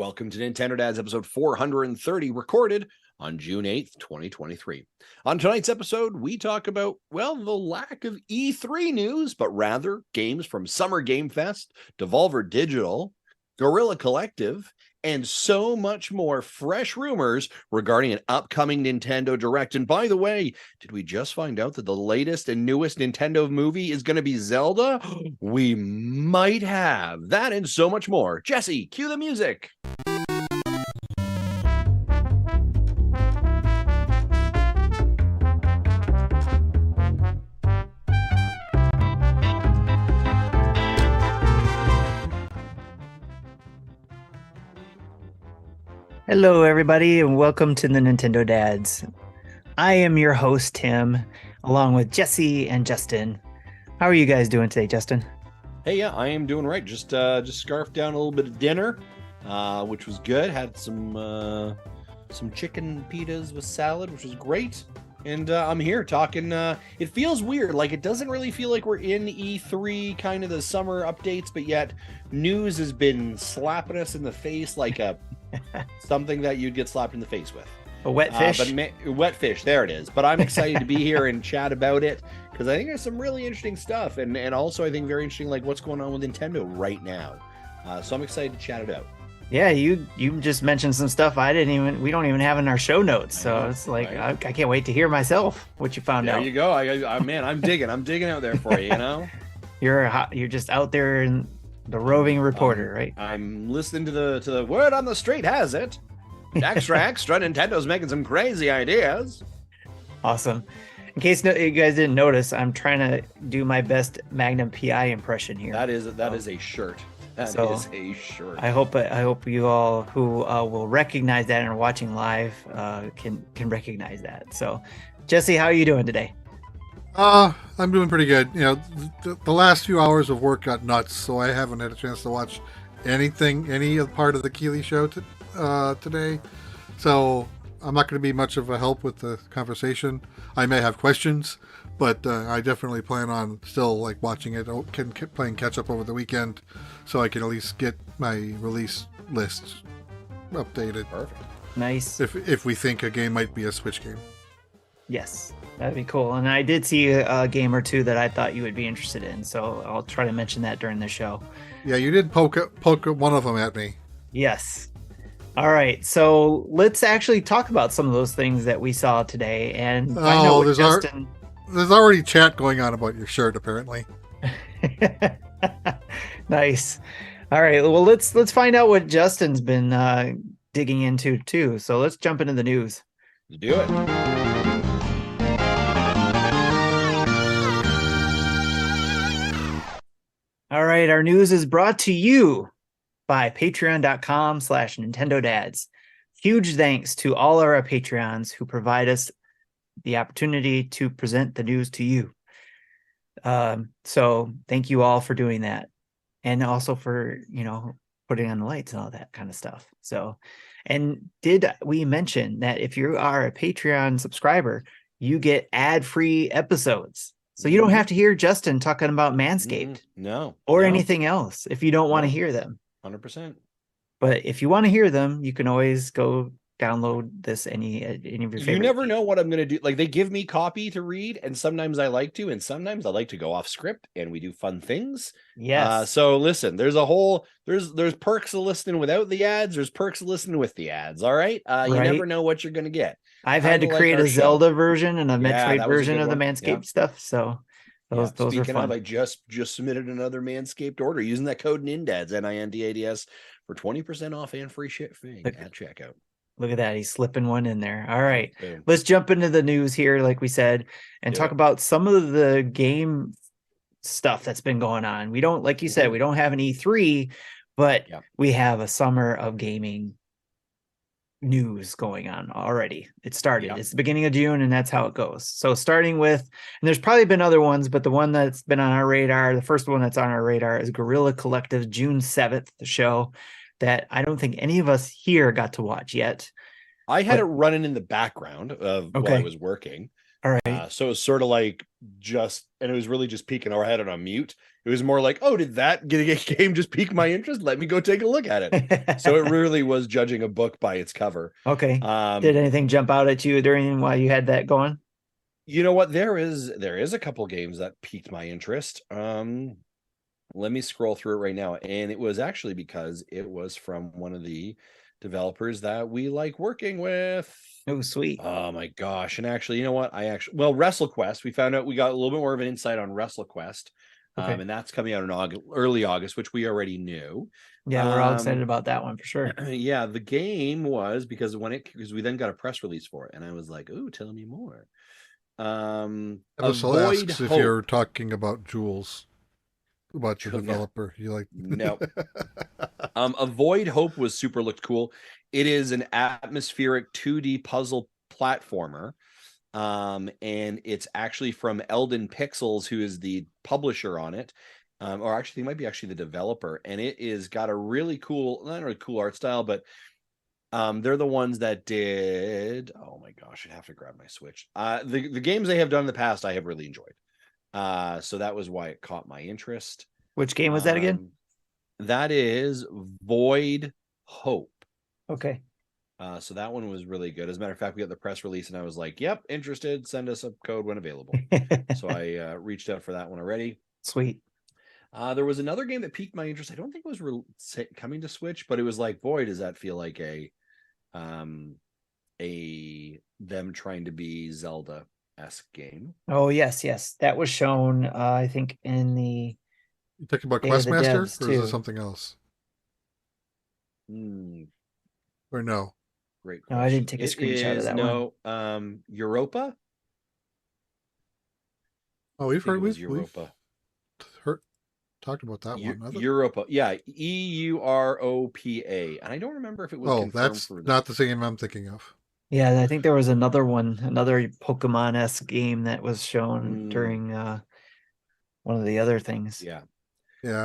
Welcome to NintendoDads episode 430, recorded on June 8th, 2023. On tonight's episode, we talk about, well, the lack of E3 news, but rather games from Summer Game Fest, Devolver Digital, Guerrilla Collective, and so much more fresh rumors regarding an upcoming Nintendo Direct. And by the way, did we just find out that the latest and newest Nintendo movie is going to be Zelda? We might have that and so much more. Jesse, cue the music. Hello, everybody, and welcome to the Nintendo Dads. I am your host, Tim, along with Jesse and Justin. How are you guys doing today, Justin? Hey, yeah, I am doing right. Just scarfed down a little bit of dinner, which was good. Had some chicken pitas with salad, which was great. And I'm here talking. It feels weird. Like, it doesn't really feel like we're in E3, kind of the summer updates, but yet news has been slapping us in the face like a something that you'd get slapped in the face with. A wet fish? Wet fish, there it is. But I'm excited to be here and chat about it, because I think there's some really interesting stuff. And also, I think very interesting, like what's going on with Nintendo right now. So I'm excited to chat it out. Yeah, you just mentioned some stuff we don't even have in our show notes. So it's like, right. I can't wait to hear myself what you found out. There you go. I'm digging out there for you, you know? You're just out there in the roving reporter, right? I'm listening to the word on the street has it. Extra, Nintendo's making some crazy ideas. Awesome. In case you guys didn't notice, I'm trying to do my best Magnum PI impression here. That is a shirt. That is a shirt. I hope you all who will recognize that and are watching live can recognize that. So, Jesse, how are you doing today? I'm doing pretty good. You know, the last few hours of work got nuts, so I haven't had a chance to watch any part of the Keeley show today. So I'm not going to be much of a help with the conversation. I may have questions, but I definitely plan on still watching it, playing catch up over the weekend, so I can at least get my release list updated. Perfect. Nice. If we think a game might be a Switch game. Yes, that'd be cool. And I did see a game or two that I thought you would be interested in, so I'll try to mention that during the show. Yeah, you did poke one of them at me. Yes. All right, so let's actually talk about some of those things that we saw today. And I know there's already chat going on about your shirt, apparently. Nice. All right, well, let's find out what Justin's been digging into too. So let's jump into the news. Let's do it. All right, our news is brought to you by patreon.com/NintendoDads. Huge thanks to all our Patreons who provide us the opportunity to present the news to you. So thank you all for doing that. And also for, putting on the lights and all that kind of stuff. So, and did we mention that if you are a Patreon subscriber, you get ad-free episodes? So you don't have to hear Justin talking about Manscaped. No. Anything else if you don't want to hear them. 100%. But if you want to hear them, you can always go download this any of your favorite. You never know what I'm going to do. Like, they give me copy to read, and sometimes I like to, and sometimes I like to go off script and we do fun things. Yes. So listen, there's perks of listening without the ads. There's perks of listening with the ads. All right. You never know what you're going to get. I've had to create a Zelda version and a Metroid version of the Manscaped stuff. So those are fun. I just submitted another Manscaped order using that code NINDADS, NINDADS, for 20% off and free shipping at checkout. Look at that. He's slipping one in there. All right. Boom. Let's jump into the news here, like we said, and talk about some of the game stuff that's been going on. We don't, like you said, we don't have an E3, but we have a summer of gaming news going on already. It started. It's the beginning of June, and that's how it goes. So starting with, and there's probably been other ones, but the one that's been on our radar, the first one that's on our radar is Guerrilla Collective June 7th, the show that I don't think any of us here got to watch yet. I had it running in the background of while I was working. All right. So it was sort of like and it was really just peeking. Or I had it on mute, It was more like, oh, did that game just pique my interest? Let me go take a look at it. So it really was judging a book by its cover. Okay. Did anything jump out at you during while you had that going? You know what? There is a couple games that piqued my interest. Let me scroll through it right now. And it was actually because it was from one of the developers that we like working with. Oh, sweet. Oh my gosh. And actually, you know what? WrestleQuest, we found out we got a little bit more of an insight on WrestleQuest. Okay. And that's coming out in early August, which we already knew. Yeah, we're all excited about that one for sure. Yeah, the game was because we then got a press release for it, and I was like, "Ooh, tell me more." Avoid asks if you're talking about Jules, about the developer. You like no. Avoid Hope looked cool. It is an atmospheric 2D puzzle platformer. And it's actually from Eldon Pixels, who is the publisher on it. Or actually, they might be actually the developer, and it is got a really cool, not really cool art style, but they're the ones that did. Oh my gosh, I'd have to grab my Switch. The games they have done in the past, I have really enjoyed. So that was why it caught my interest. Which game was that again? That is Void Hope. Okay. So that one was really good. As a matter of fact, we got the press release, and I was like, "Yep, interested. Send us a code when available." So I reached out for that one already. Sweet. There was another game that piqued my interest. I don't think it was coming to Switch, but it was like, boy, does that feel like a them trying to be Zelda-esque game. Oh yes, that was shown. I think in the. You talking about Questmaster, or is it something else? Or no? Great question. No, I didn't take a screenshot of that one. Europa. Oh, we've heard Europa. Talked about that one. Europa, yeah, EUROPA, and I don't remember if it was. Oh, that's not the same I'm thinking of. Yeah, I think there was another Pokemon-esque game that was shown during one of the other things. Yeah.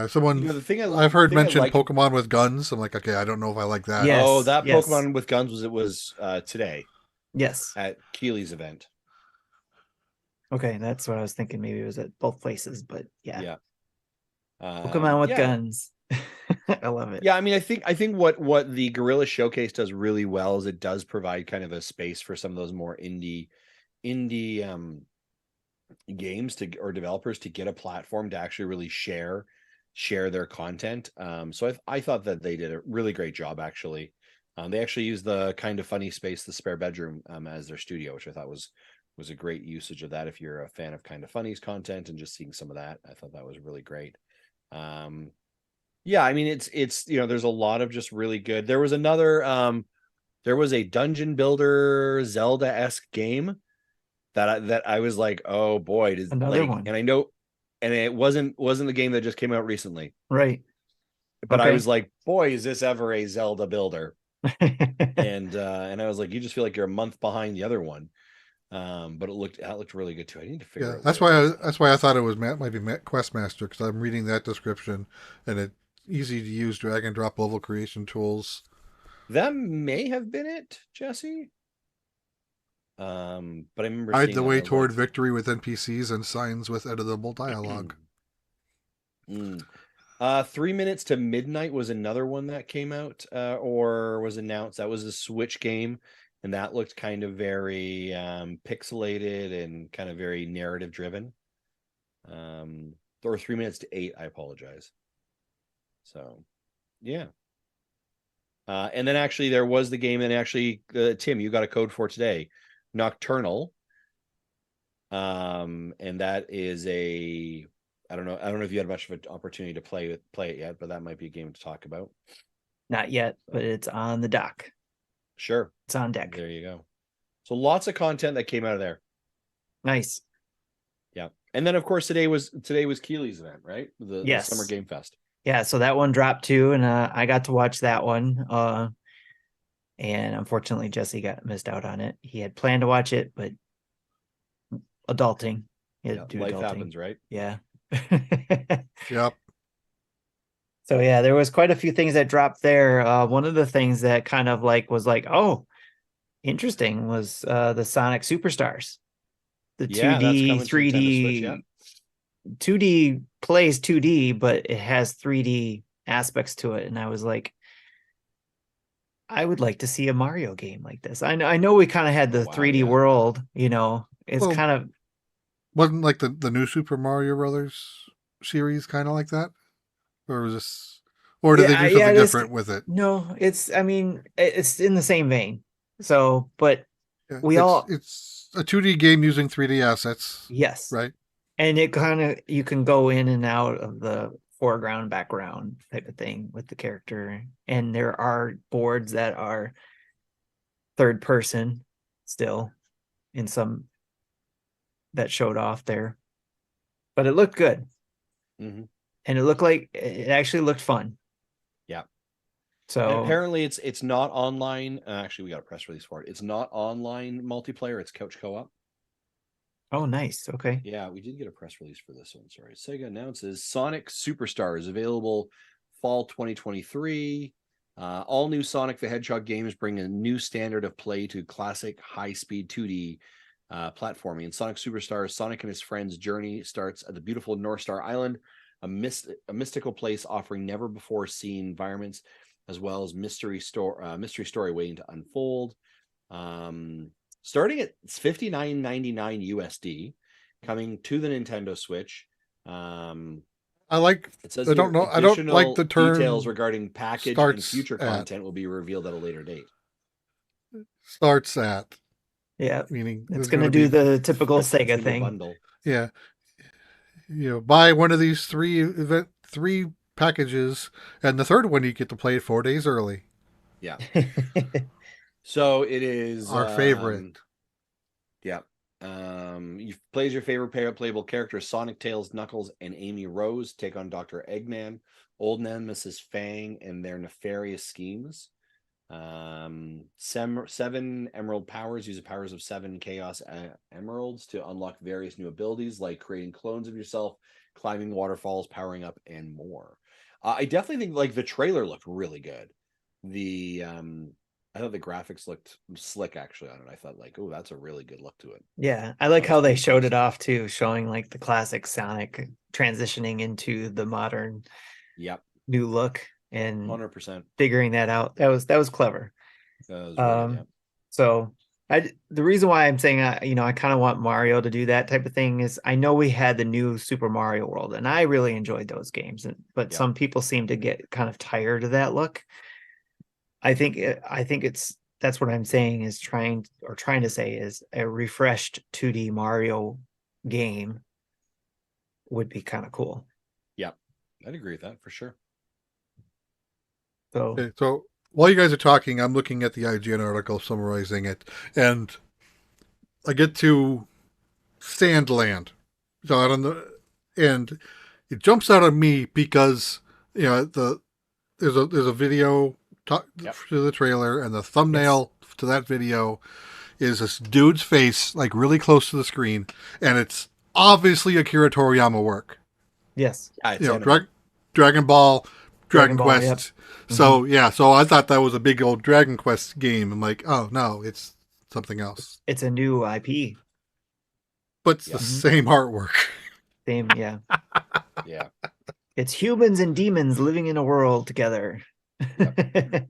Someone. The thing I've heard mention Pokemon with guns. I'm like, okay, I don't know if I like that. Yes, Pokemon with guns was today. Yes, at Keeley's event. Okay, that's what I was thinking. Maybe it was at both places, but yeah. Pokemon with guns. I love it. Yeah, I mean, I think what the Guerrilla Showcase does really well is it does provide kind of a space for some of those more indie games or developers to get a platform to actually really share their content. So I thought that they did a really great job. Actually, they actually used the Kind of Funny space, the spare bedroom, as their studio, which I thought was a great usage of that. If you're a fan of Kind of Funny's content and just seeing some of that, I thought that was really great. Yeah, I mean, it's there's a lot of just really good. There was a dungeon builder Zelda-esque game that I was like, oh boy, another one. And I know, and it wasn't the game that just came out recently, right? But I was like, boy, is this ever a Zelda builder? and I was like, you just feel like you're a month behind the other one. But it looked really good too. I need to figure out. That's why I thought it was might be Questmaster, because I'm reading that description and it easy to use drag and drop level creation tools. That may have been it, Jesse. But I remember Guide the way toward victory with NPCs and signs with editable dialogue. 3 Minutes to Midnight was another one that came out or was announced. That was a Switch game. And that looked kind of very pixelated and kind of very narrative driven. Or 3 Minutes to 8, I apologize. So, yeah. And then actually there was the game, and actually, Tim, you got a code for today, Nocturnal. And that is I don't know if you had much of an opportunity to play it yet, but that might be a game to talk about. Not yet, but it's on the dock. Sure. It's on deck. There you go. So lots of content that came out of there. Nice. Yeah. And then of course today was Keeley's event, right? The Summer Game Fest. Yeah, so that one dropped too, and I got to watch that one. And unfortunately Jesse missed out on it. He had planned to watch it, but adulting. Life happens, right? Yeah. Yep. So yeah, there was quite a few things that dropped there. One of the things that kind of was oh, interesting was the Sonic Superstars, the 2D, 3D 2D plays 2D, but it has 3D aspects to it. And I was like, I would like to see a Mario game like this. I know we kind of had the 3D world, you know, it's kind of. Wasn't like the new Super Mario Brothers series kind of like that? Or was this, or did they do something different with it? No, it's in the same vein. So, but it's a 2D game using 3D assets. Yes. Right. And it kind of, you can go in and out of the foreground, background type of thing with the character. And there are boards that are third person still in some that showed off there. But it looked good. Mm-hmm. And it looked like it actually looked fun. Yeah. So and apparently it's not online. Actually, we got a press release for it. It's not online multiplayer. It's couch co-op. Oh, nice. Okay. Yeah, we did get a press release for this one. Sorry. Sega announces Sonic Superstars available fall 2023. All new Sonic the Hedgehog games bring a new standard of play to classic high-speed 2D platforming. In Sonic Superstars, Sonic and his friends' journey starts at the beautiful North Star Island, a mystical place offering never-before-seen environments, as well as mystery story waiting to unfold. Starting at $59.99 USD, coming to the Nintendo Switch. I don't like the term. Details regarding package and future content will be revealed at a later date. Starts at. Yeah, meaning it's going to do the typical Sega thing. Bundle. Yeah, buy one of these three packages, and the third one you get to play it 4 days early. Yeah. So it is our favorite. Yeah. You plays your favorite playable characters: Sonic, Tails, Knuckles, and Amy Rose take on Dr. Eggman, Old Nemesis Fang, and their nefarious schemes. 7 Emerald powers. Use the powers of 7 Chaos Emeralds to unlock various new abilities, like creating clones of yourself, climbing waterfalls, powering up, and more. I definitely think like the trailer looked really good. I thought the graphics looked slick actually on it. I thought like, oh, that's a really good look to it. Yeah, I like how they showed it off too, showing like the classic Sonic transitioning into the modern new look and 100% figuring that out. That was clever. That was really, So the reason why I'm saying I kind of want Mario to do that type of thing is I know we had the new Super Mario World and I really enjoyed those games, but some people seem to get kind of tired of that look. I think that's what I'm saying is trying to say is a refreshed 2D Mario game would be kind of cool. Yeah, I'd agree with that for sure. So while you guys are talking, I'm looking at the IGN article summarizing it, and I get to Sandland. So and it jumps out at me because there's a video to the trailer, and the thumbnail to that video is this dude's face like really close to the screen, and it's obviously Akira Toriyama work. Yes, Dragon Ball, Dragon Quest. Yep. So so I thought that was a big old Dragon Quest game. I'm like, oh no, it's something else. It's a new IP, but it's the same artwork. Same, yeah. Yeah. It's humans and demons living in a world together. But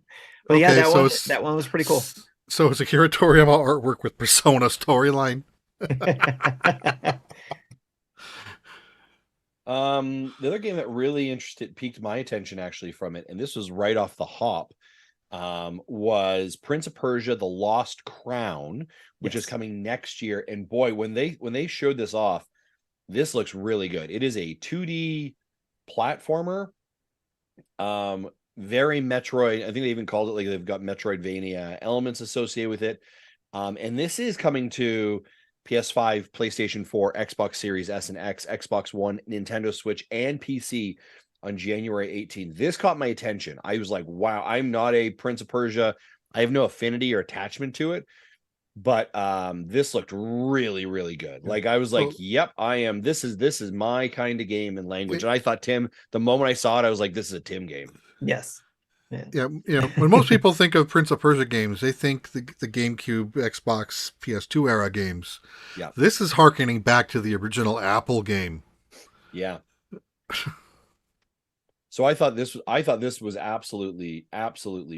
that one was pretty cool. So it's Akira Toriyama artwork with Persona storyline. The other game that really piqued my attention actually from it, and this was right off the hop, was Prince of Persia: The Lost Crown, which is coming next year. And boy, when they showed this off, this looks really good. It is a 2D platformer. Very Metroid. I think they even called it like they've got Metroidvania elements associated with it. And this is coming to PS5, PlayStation 4, Xbox Series S and X, Xbox One, Nintendo Switch, and PC on January 18th. This caught my attention. I was like, wow, I'm not a Prince of Persia. I have no affinity or attachment to it. But this looked really, really good. Like I was like, yep, I am. This is my kind of game and language. And I thought, Tim, the moment I saw it, I was like, this is a Tim game. Yes. Yeah. When most people think of Prince of Persia games, they think the GameCube, Xbox, PS2 era games. Yeah. This is hearkening back to the original Apple game. Yeah. So I thought this was absolutely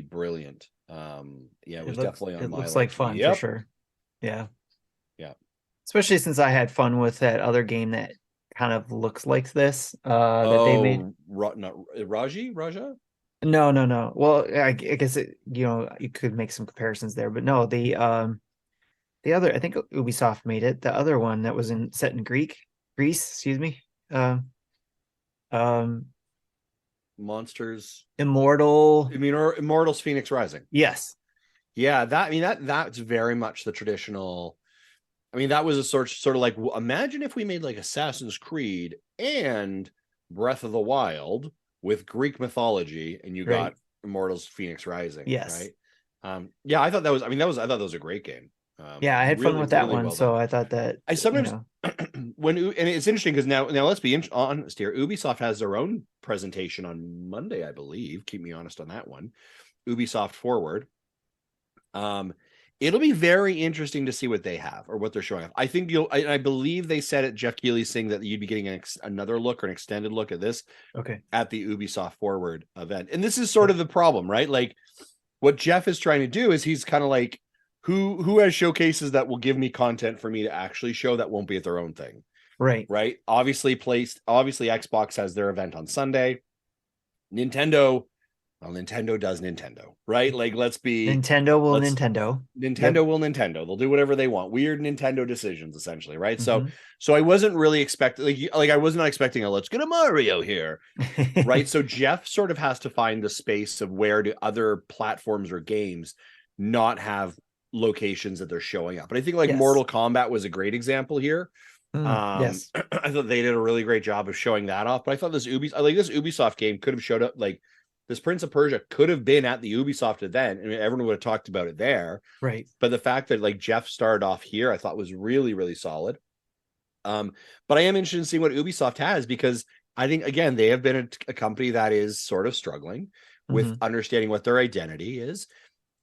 brilliant. Yeah, it was definitely on it my looks like fun for sure. Yeah. Yeah. Especially since I had fun with that other game that kind of looks like this. That they made. Not Raja? No. Well, I guess you could make some comparisons there, but no, the other, I think Ubisoft made it. The other one that was set in Greece, excuse me. Um, Monsters. Immortal. Or Immortals Phoenix Rising. Yes. Yeah, that's very much the traditional. I mean, that was a sort of like, imagine if we made like Assassin's Creed and Breath of the Wild with Greek mythology, and you got Immortals Phoenix Rising. Yes. Right. Yeah, I thought that was. I thought that was a great game. Yeah, I had fun with that one, so I thought that I sometimes and it's interesting because now let's be honest here. Ubisoft has their own presentation on Monday, I believe. Keep me honest on that one. Ubisoft Forward. It'll be very interesting to see what they have or what they're showing off. I think I believe they said it. Jeff Keighley's saying that you'd be getting another look or an extended look at this. Okay. At the Ubisoft Forward event, and this is sort of the problem, right? Like, what Jeff is trying to do is he's kind of like, who has showcases that will give me content for me to actually show that won't be at their own thing. Right. Obviously Xbox has their event on Sunday. Nintendo does Nintendo, right? Like, Nintendo will Nintendo. They'll do whatever they want. Weird Nintendo decisions, essentially, right? Mm-hmm. So I wasn't really expecting, like I was not expecting let's get a Mario here, right? So Jeff sort of has to find the space of where do other platforms or games not have locations that they're showing up. But I think Mortal Kombat was a great example here. Yes. I thought they did a really great job of showing that off. But I thought this Ubisoft game could have showed up, like this Prince of Persia could have been at the Ubisoft event, and everyone would have talked about it there. Right. But the fact that Jeff started off here, I thought was really, really solid. But I am interested in seeing what Ubisoft has, because I think, again, they have been a company that is sort of struggling with understanding what their identity is.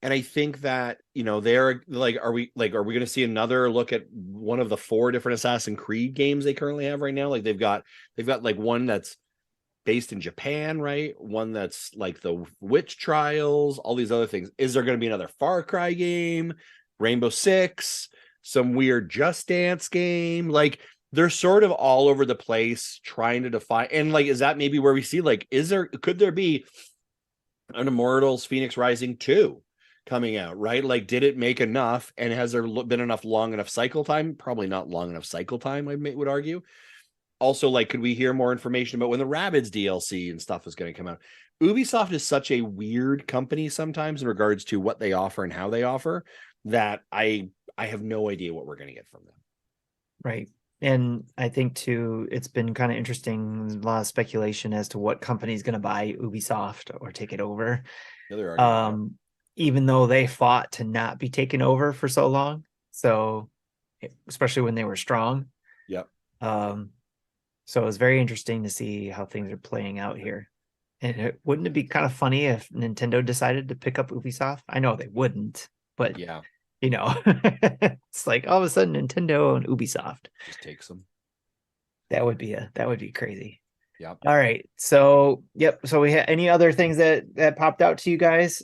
And I think that, they're like, are we going to see another look at one of the 4 different Assassin's Creed games they currently have right now? Like they've got like one that's based in Japan, right? One that's like the Witch Trials, all these other things. Is there going to be another Far Cry game, Rainbow Six, some weird Just Dance game? Like, they're sort of all over the place trying to define. And is that maybe where we see, could there be an Immortals Phoenix Rising 2 coming out, right? Like, did it make enough? And has there been long enough cycle time? Probably not long enough cycle time, I would argue. Also, could we hear more information about when the Rabbids DLC and stuff is going to come out? Ubisoft is such a weird company sometimes in regards to what they offer and how they offer, that I have no idea what we're going to get from them. Right. And I think too, it's been kind of interesting, a lot of speculation as to what company is going to buy Ubisoft or take it over. Even though they fought to not be taken over for so long. So, especially when they were strong. Yep. So it was very interesting to see how things are playing out here. And wouldn't it be kind of funny if Nintendo decided to pick up Ubisoft? I know they wouldn't, but yeah, it's like all of a sudden Nintendo and Ubisoft just takes them. That would be crazy. Yeah. All right. So, yep. So we had any other things that popped out to you guys?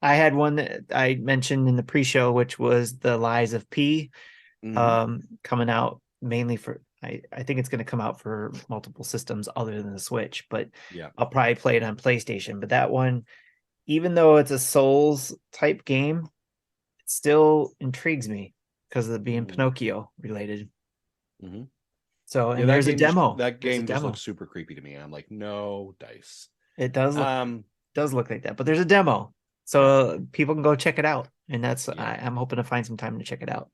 I had one that I mentioned in the pre-show, which was The Lies of P, coming out mainly for, I think it's going to come out for multiple systems other than the Switch, but yeah, I'll probably play it on PlayStation. But that one, even though it's a Souls type game, it still intrigues me because of being Pinocchio related. So, and there's a demo. That game just looks super creepy to me. And I'm like, no dice. It does look like that, but there's a demo. So people can go check it out. And that's, I'm hoping to find some time to check it out.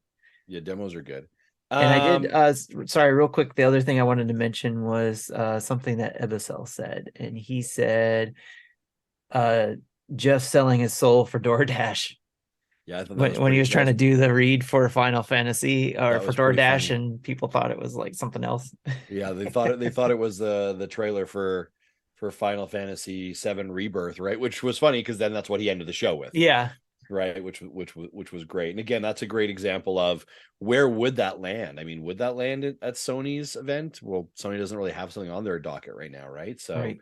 Yeah, demos are good. And I did, sorry, real quick. The other thing I wanted to mention was something that Ebicel said. And he said, Jeff selling his soul for DoorDash. Yeah, I thought when he was trying to do the read for Final Fantasy or for DoorDash, and people thought it was like something else. Yeah, they thought it was the trailer for Final Fantasy VII Rebirth, right? Which was funny because then that's what he ended the show with. Yeah. right? Which was great. And again, that's a great example of where would that land? I mean, would that land at Sony's event? Well, Sony doesn't really have something on their docket right now, right? So, Right.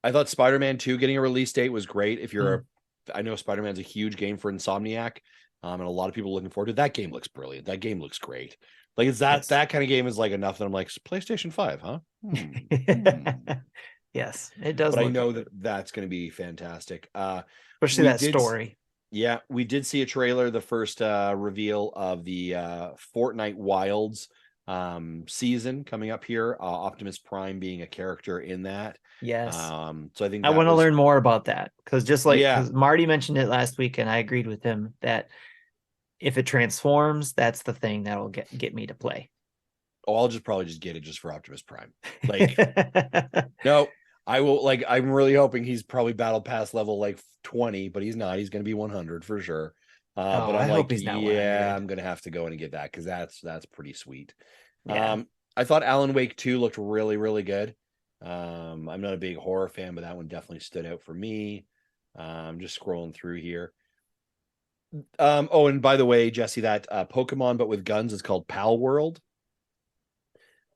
I thought Spider-Man 2 getting a release date was great. If you're I know Spider-Man's a huge game for Insomniac, and a lot of people looking forward to it. That game looks brilliant. That game looks great. Like it's that kind of game is like enough that I'm like, PlayStation 5, huh? Yes, it does. But I know that that's going to be fantastic. Especially that story. Yeah, we did see a trailer, the first reveal of the Fortnite Wilds season coming up here. Optimus Prime being a character in that. Yes. So I think I want to learn more about that because because Marty mentioned it last week and I agreed with him that if it transforms, that's the thing that'll get me to play. Oh, I'll probably get it just for Optimus Prime. Like, no, I will. Like, I'm really hoping he's probably battle pass level like 20, but he's not. He's going to be 100 for sure. But I'm hope he's not 100. I'm going to have to go in and get that because that's pretty sweet. Yeah. I thought Alan Wake 2 looked really, really good. I'm not a big horror fan, but that one definitely stood out for me. I'm just scrolling through here. Oh, and by the way, Jesse, that Pokemon but with guns is called Pal World.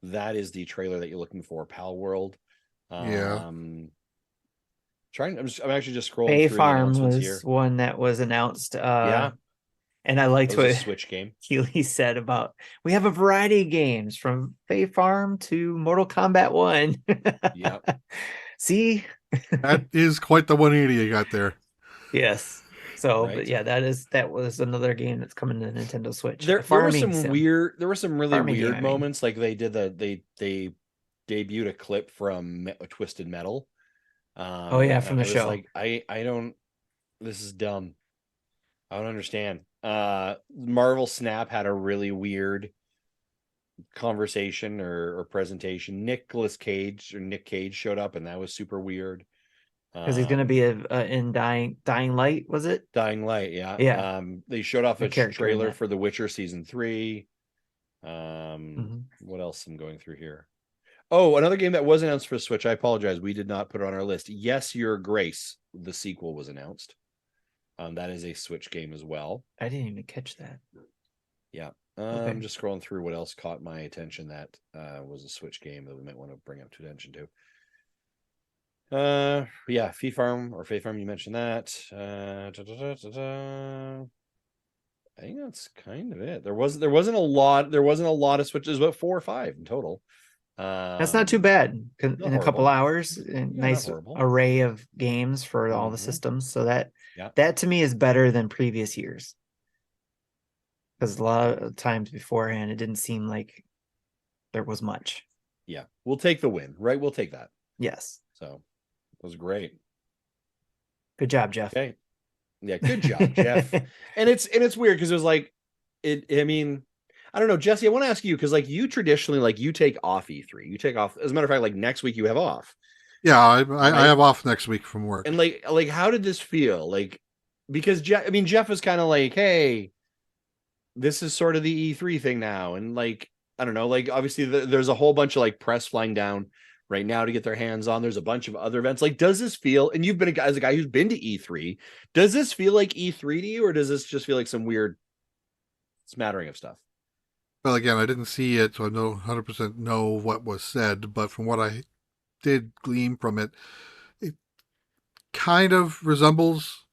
That is the trailer that you're looking for, Pal World. I'm actually just scrolling Bay through Farm the was here. one that was announced. And I liked what Switch game Keely said about we have a variety of games from Bay Farm to Mortal Kombat 1. Yeah. See? That is quite the 180 you got there. Yes. So, right. But yeah, that was another game that's coming to Nintendo Switch. There were some really weird moments. Like they debuted a clip from Twisted Metal. From the show. Like this is dumb. I don't understand. Marvel Snap had a really weird conversation or presentation. Nick Cage showed up and that was super weird. Because he's going to be in Dying Light, was it? Dying Light, yeah. Yeah. They showed off a trailer for The Witcher Season 3. What else I'm going through here? Oh, another game that was announced for Switch. I apologize. We did not put it on our list. Yes, Your Grace. The sequel was announced. That is a Switch game as well. I didn't even catch that. Yeah. I'm just scrolling through what else caught my attention that was a Switch game that we might want to bring up to attention to. Fee Farm, you mentioned that. I think that's kind of it. There wasn't a lot of Switches, but 4 or 5 in total. That's not too bad in a couple hours. Nice array of games for all the systems. So that to me is better than previous years. Because a lot of times beforehand, it didn't seem like there was much. Yeah, we'll take the win, right? We'll take that. Yes. So it was great. Good job, Jeff. Okay. Yeah, good job, Jeff. And it's weird because it was like I mean, I don't know, Jesse, I want to ask you because like you traditionally like you take off E3. You take off, as a matter of fact, like next week you have off. Yeah, I have off next week from work. And like how did this feel? Like because Jeff was kind of like, hey, this is sort of the E3 thing now. And like, I don't know, like obviously there's a whole bunch of like press flying down right now to get their hands on. There's a bunch of other events. Like, does this feel, and you've been as a guy who's been to E3, does this feel like E3 to you, or does this just feel like some weird smattering of stuff? Well, again, I didn't see it, so I don't 100% know what was said, but from what I did glean from it, it kind of resembles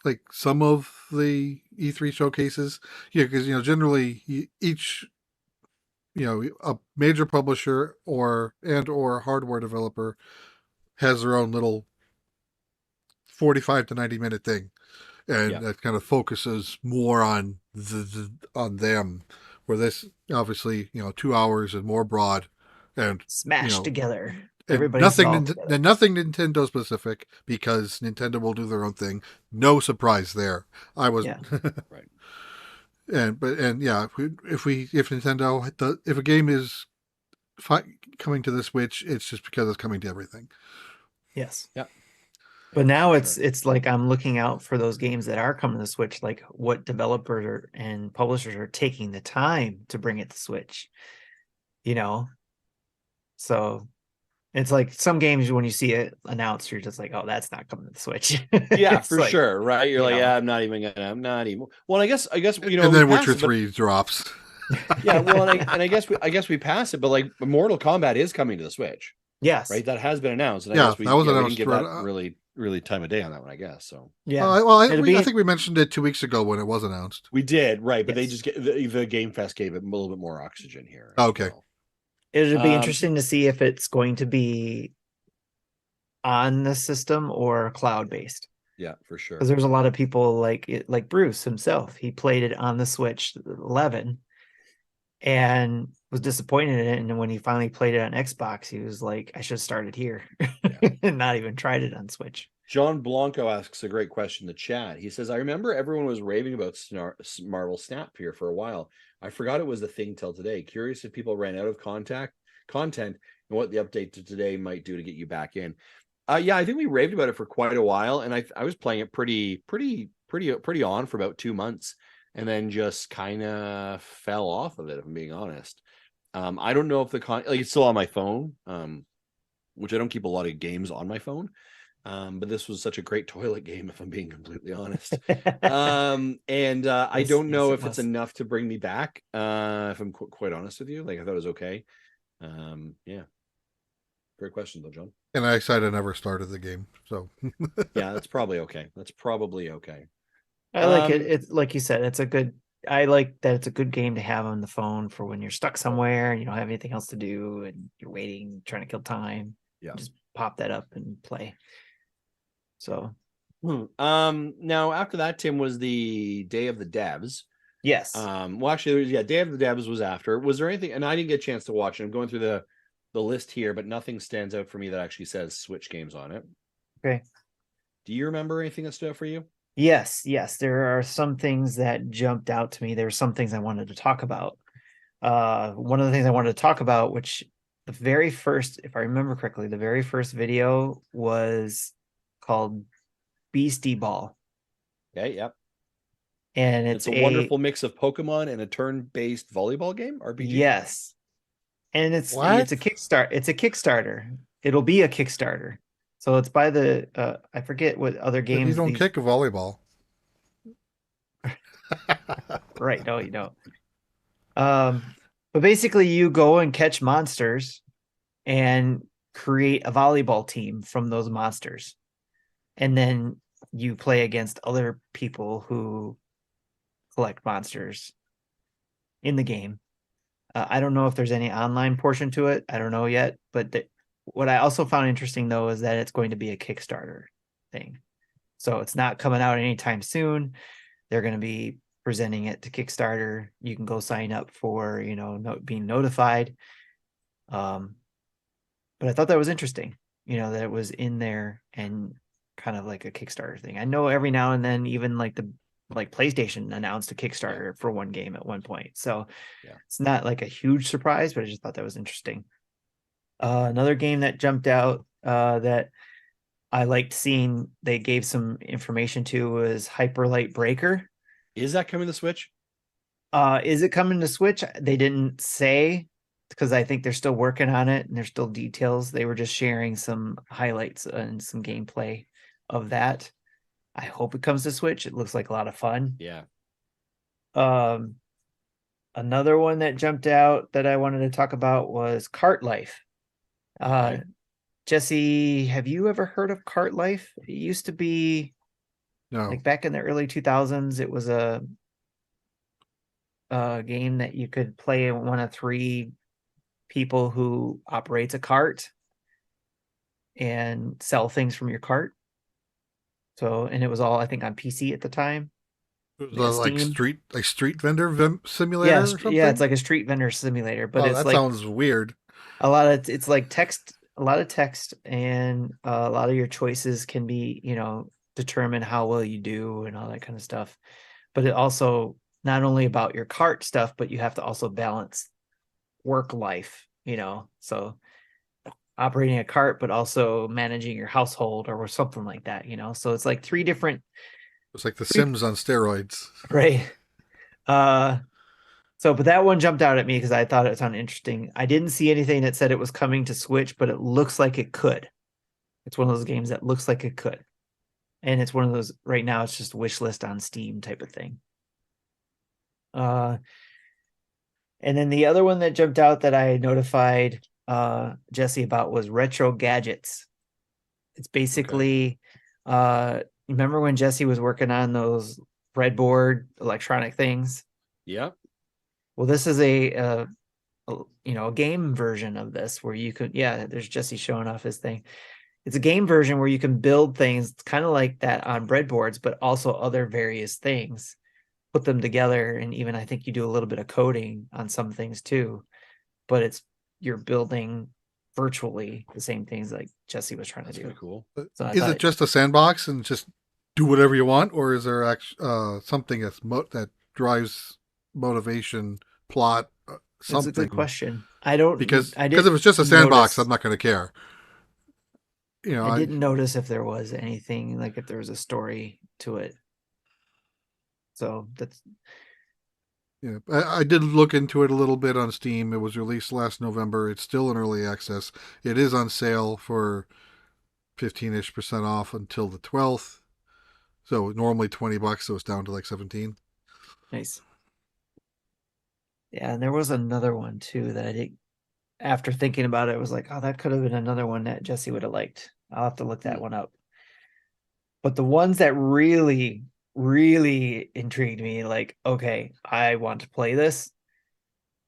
like some of the E3 showcases. Yeah, because, generally each, a major publisher or hardware developer has their own little 45 to 90 minute thing. And that kind of focuses more on on them. Where this obviously 2 hours and more broad and smashed together. Nothing Nintendo specific because Nintendo will do their own thing. No surprise there. I was right. If Nintendo if a game is coming to the Switch, it's just because it's coming to everything. Yes. Yeah. But now it's like I'm looking out for those games that are coming to Switch, like what developers and publishers are taking the time to bring it to Switch. So It's like some games when you see it announced, you're just like, oh, that's not coming to the Switch. Yeah, It's for like, sure, right? You're you like, know, yeah, I'm not even. Well, I guess And we then pass Witcher it, but 3 drops. yeah, well, and I guess we pass it, but like Mortal Kombat is coming to the Switch, yes, right? That has been announced, and I Yeah, guess we that was we didn't announced give right. that really time of day on that one, I guess. So yeah, it'll I be think we mentioned it 2 weeks ago when it was announced. we did, right? But they yes. just get the Game Fest gave it a little bit more oxygen here as Okay. well. It'll be interesting to see if it's going to be on the system or cloud based. Yeah, for sure. Because there's a lot of people like Bruce himself. He played it on the Switch 11 and was disappointed in it. And when he finally played it on Xbox, he was like, I should have started here and not even tried it on Switch. John Blanco asks a great question in the chat. He says, I remember everyone was raving about Marvel Snap here for a while. I forgot it was the thing till today. Curious if people ran out of content and what the update to today might do to get you back in. Yeah, I think we raved about it for quite a while, and I was playing it pretty on for about 2 months, and then just kind of fell off of it, if I'm being honest. I don't know if it's still on my phone, which I don't keep a lot of games on my phone. But this was such a great toilet game, if I'm being completely honest. I don't know if it's enough to bring me back. If I'm quite honest with you, like I thought it was okay. Yeah, great question though, John. And I said I never started the game, so Yeah, that's probably okay. I like it. It's like you said, I like that it's a good game to have on the phone for when you're stuck somewhere and you don't have anything else to do and you're waiting, trying to kill time. Yeah. Just pop that up and play. So now after that, Tim, was the Day of the Devs. yes. Well, actually, Day of the Devs was after. Was there anything? And I didn't get a chance to watch it. I'm going through the list here, but nothing stands out for me that actually says Switch games on it. Okay. Do you remember anything that stood out for you? Yes. There are some things that jumped out to me. There were some things I wanted to talk about. One of the things I wanted to talk about, which the very first, if I remember correctly, the very first video was called Beastie Ball. Okay, yep. And it's a wonderful mix of Pokemon and a turn-based volleyball game, RPG. Yes. And it's a Kickstarter. It's a Kickstarter. It'll be a Kickstarter. So it's by the I forget what other games. You don't kick a volleyball. Right, no, you don't. But basically you go and catch monsters and create a volleyball team from those monsters. And then you play against other people who collect monsters in the game. I don't know if there's any online portion to it. I don't know yet. But what I also found interesting, though, is that it's going to be a Kickstarter thing. So it's not coming out anytime soon. They're going to be presenting it to Kickstarter. You can go sign up for, being notified. But I thought that was interesting, that it was in there and kind of like a Kickstarter thing. I know every now and then, even like PlayStation announced a Kickstarter for one game at one point. So it's not like a huge surprise, but I just thought that was interesting. Another game that jumped out that I liked seeing they gave some information to was Hyper Light Breaker. Is that coming to Switch? Is it coming to Switch? They didn't say, because I think they're still working on it and there's still details. They were just sharing some highlights and some gameplay of that. I hope it comes to Switch. It looks like a lot of fun. Yeah. Another one that jumped out that I wanted to talk about was Cart Life. Okay. Jesse, have you ever heard of Cart Life? It used to be like back in the early 2000s. It was a game that you could play one of three people who operates a cart and sell things from your cart. So, and it was all, I think, on PC at the time. It was like street vendor simulator or something? Yeah, it's like a street vendor simulator, but it's that sounds weird. It's like text, a lot of text, and a lot of your choices can be, determine how well you do and all that kind of stuff. But it also not only about your cart stuff, but you have to also balance work life, so operating a cart, but also managing your household or something like that, so it's like three different. It's like The Sims on steroids. Right. So, but that one jumped out at me because I thought it sounded interesting. I didn't see anything that said it was coming to Switch, but it looks like it could. It's one of those games that looks like it could. And it's one of those right now, it's just wish list on Steam type of thing. And then the other one that jumped out that I notified Jesse about was Retro Gadgets. It's basically remember when Jesse was working on those breadboard electronic things? Yeah. Well, this is a game version of this where you could, there's Jesse showing off his thing. It's a game version where you can build things kind of like that on breadboards, but also other various things, put them together. And even I think you do a little bit of coding on some things too, but you're building virtually the same things like Jesse was trying to do. Cool. So is it just a sandbox and just do whatever you want, or is there actually something that drives motivation, plot, something? That's a good question. I don't because if it's just a sandbox, I'm not going to care. I didn't notice if there was anything, like if there was a story to it. So that's. Yeah, I did look into it a little bit on Steam. It was released last November. It's still in early access. It is on sale for 15-ish% off until the 12th. So normally $20, so it's down to like 17. Nice. Yeah, and there was another one too that I did. After thinking about it, I was like, oh, that could have been another one that Jesse would have liked. I'll have to look that one up. But the ones that really, really intrigued me, like, okay, I want to play this,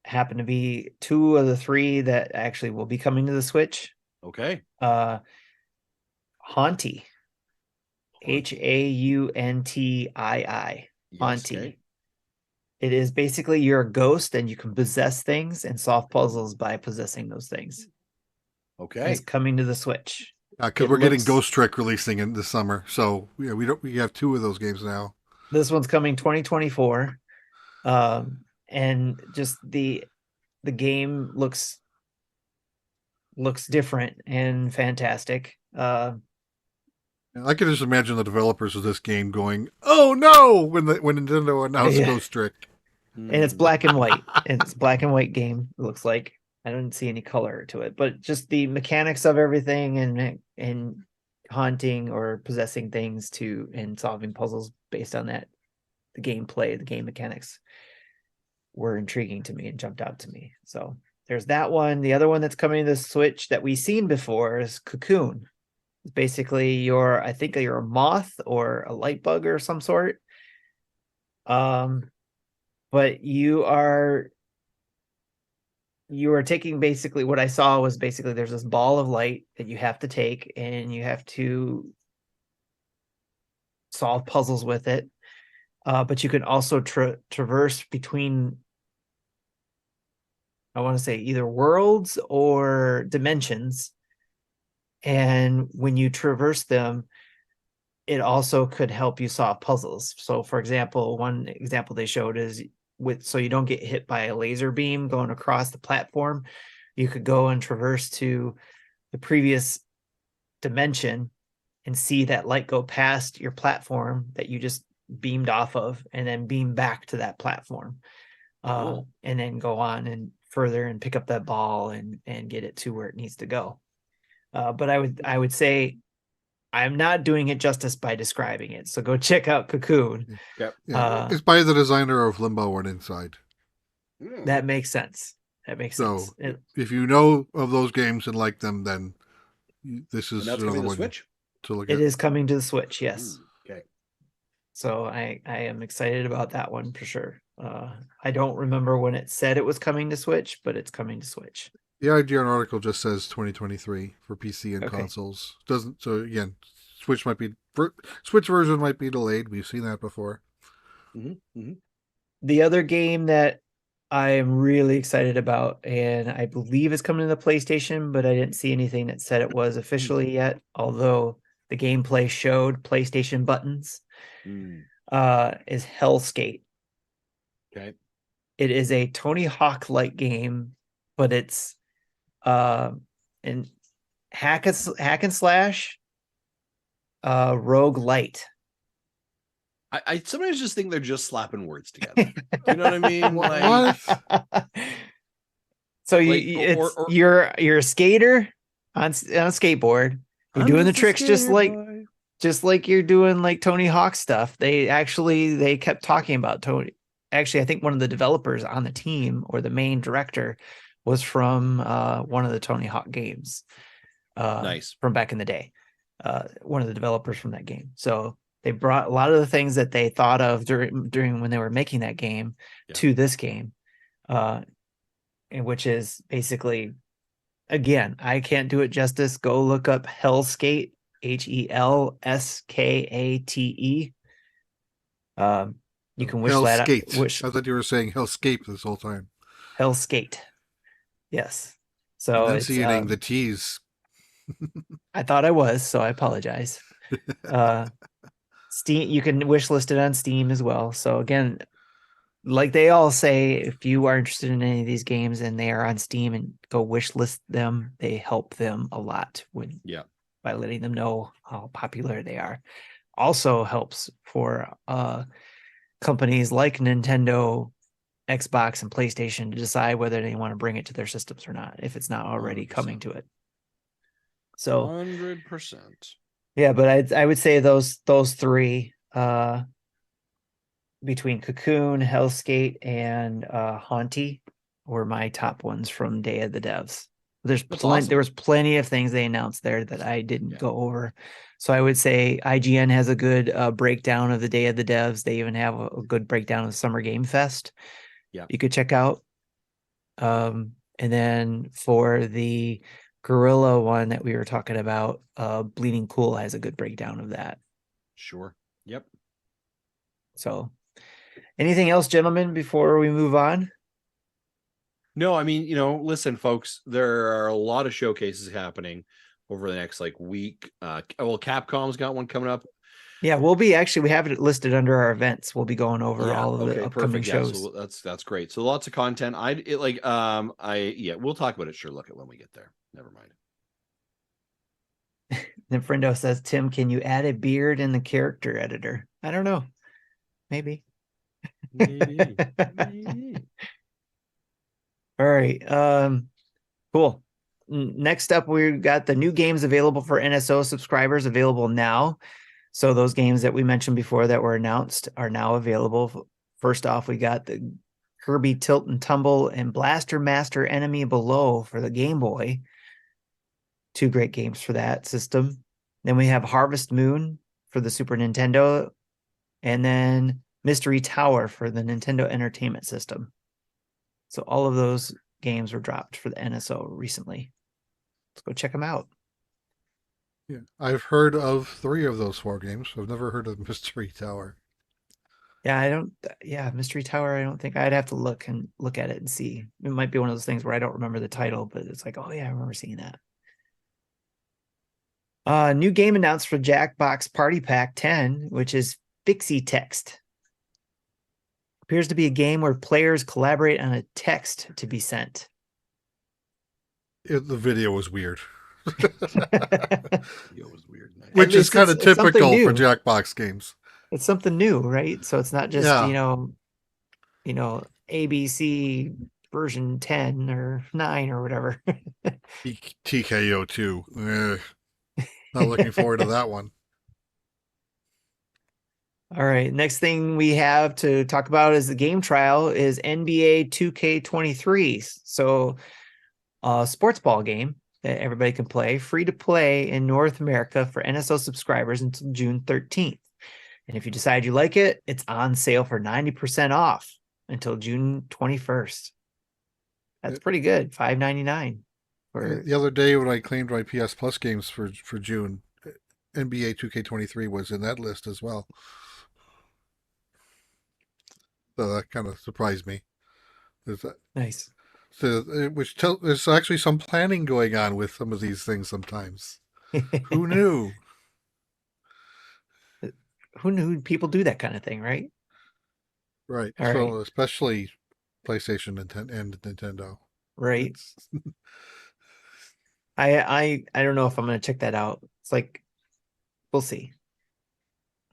happen to be 2 of the 3 that actually will be coming to the Switch. Okay. Haunty. Hauntii. Haunty. Okay. It is basically you're a ghost and you can possess things and solve puzzles by possessing those things. Okay. It's coming to the Switch. Because we're getting Ghost Trick releasing in the summer. So yeah, we have 2 of those games now. This one's coming 2024. And just the game looks different and fantastic. I can just imagine the developers of this game going, "Oh no!" when Nintendo announced Ghost Trick. And it's black and white. It's black and white game. It looks like I don't see any color to it, but just the mechanics of everything and haunting or possessing things and solving puzzles based on that, the gameplay, the game mechanics were intriguing to me and jumped out to me. So there's that one. The other one that's coming to the Switch that we've seen before is Cocoon. It's basically I think you're a moth or a light bug or some sort. But you are taking, basically what I saw was basically there's this ball of light that you have to take and you have to solve puzzles with it. But you can also traverse between, I want to say, either worlds or dimensions. And when you traverse them, it also could help you solve puzzles. So for example, one example they showed is so you don't get hit by a laser beam going across the platform, you could go and traverse to the previous dimension and see that light go past your platform that you just beamed off of and then beam back to that platform. And then go on and further and pick up that ball and get it to where it needs to go. But I would say I'm not doing it justice by describing it. So go check out Cocoon. Yep. Yeah, it's by the designer of Limbo and Inside. That makes sense. So if you know of those games and like them, then this is another one Switch to look at. It is coming to the Switch, yes. Okay. So I am excited about that one for sure. I don't remember when it said it was coming to Switch, but it's coming to Switch. The IGN article just says 2023 for PC and consoles. Doesn't, so again, Switch version might be delayed. We've seen that before. The other game that I am really excited about, and I believe it's coming to the PlayStation, but I didn't see anything that said it was officially yet, although the gameplay showed PlayStation buttons, is Hellskate. Okay. It is a Tony Hawk-like game, but it's and hack and slash rogue light. I sometimes just think they're just slapping words together. You know what I mean? Like, What? So like, you're a skater on a skateboard. You're I'm doing the just a tricks skater boy. just like you're doing like Tony Hawk stuff. They kept talking about Tony. Actually, I think one of the developers on the team or the main director was from one of the Tony Hawk games. Nice. From back in the day. One of the developers from that game. So they brought a lot of the things that they thought of during when they were making that game to this game. And which is basically, again, I can't do it justice. Go look up Hellskate, HELSKATE. You can wish that out. I thought you were saying Hellscape this whole time. Hellskate. Yes. So enunciating the T's. I thought I was, so I apologize. Steam, you can wish list it on Steam as well. So again, like they all say, if you are interested in any of these games and they are on Steam and go wish list them, they help them a lot by letting them know how popular they are. Also helps for companies like Nintendo, Xbox, and PlayStation to decide whether they want to bring it to their systems or not, if it's not already 100%. Coming to it. So 100%. Yeah, but I would say those three between Cocoon, Hellskate, and Haunty were my top ones from Day of the Devs. There was plenty of things they announced there that I didn't go over. So I would say IGN has a good breakdown of the Day of the Devs. They even have a good breakdown of Summer Game Fest. Yeah, you could check out. And then for the Guerrilla one that we were talking about, Bleeding Cool has a good breakdown of that. Sure. Yep. So anything else, gentlemen, before we move on? No, I mean, listen, folks, there are a lot of showcases happening over the next week. Capcom's got one coming up. Yeah, we have it listed under our events. We'll be going over all of the upcoming shows. So that's great. So lots of content. We'll talk about it. Sure, look at when we get there. Never mind. Then Friendo says, Tim, can you add a beard in the character editor? I don't know. Maybe. Maybe. All right. Cool. Next up, we've got the new games available for NSO subscribers available now. So those games that we mentioned before that were announced are now available. First off, we got the Kirby Tilt and Tumble and Blaster Master Enemy Below for the Game Boy. Two great games for that system. Then we have Harvest Moon for the Super Nintendo, and then Mystery Tower for the Nintendo Entertainment System. So all of those games were dropped for the NSO recently. Let's go check them out. Yeah, I've heard of 3 of those 4 games. I've never heard of Mystery Tower. Yeah, Mystery Tower, I don't think. I'd have to look at it and see. It might be one of those things where I don't remember the title, but it's like, oh yeah, I remember seeing that. New game announced for Jackbox Party Pack 10, which is Fixie Text. Appears to be a game where players collaborate on a text to be sent. The video was weird. Which is kind of typical for Jackbox games. It's something new, right? So it's not just, ABC version 10 or 9 or whatever. TKO 2. Not looking forward to that one. All right. Next thing we have to talk about is the game trial is NBA 2K23. So a sports ball game that everybody can play, free to play in North America for NSO subscribers until June 13th. And if you decide you like it, it's on sale for 90% off until June 21st. That's pretty good. $5.99. The other day when I claimed my PS Plus games for June, NBA 2K23 was in that list as well. So that kind of surprised me. Nice. So, there's actually some planning going on with some of these things sometimes. Who knew? Who knew people do that kind of thing, right? Right. So especially PlayStation and Nintendo. Right. I don't know if I'm going to check that out. It's like, we'll see.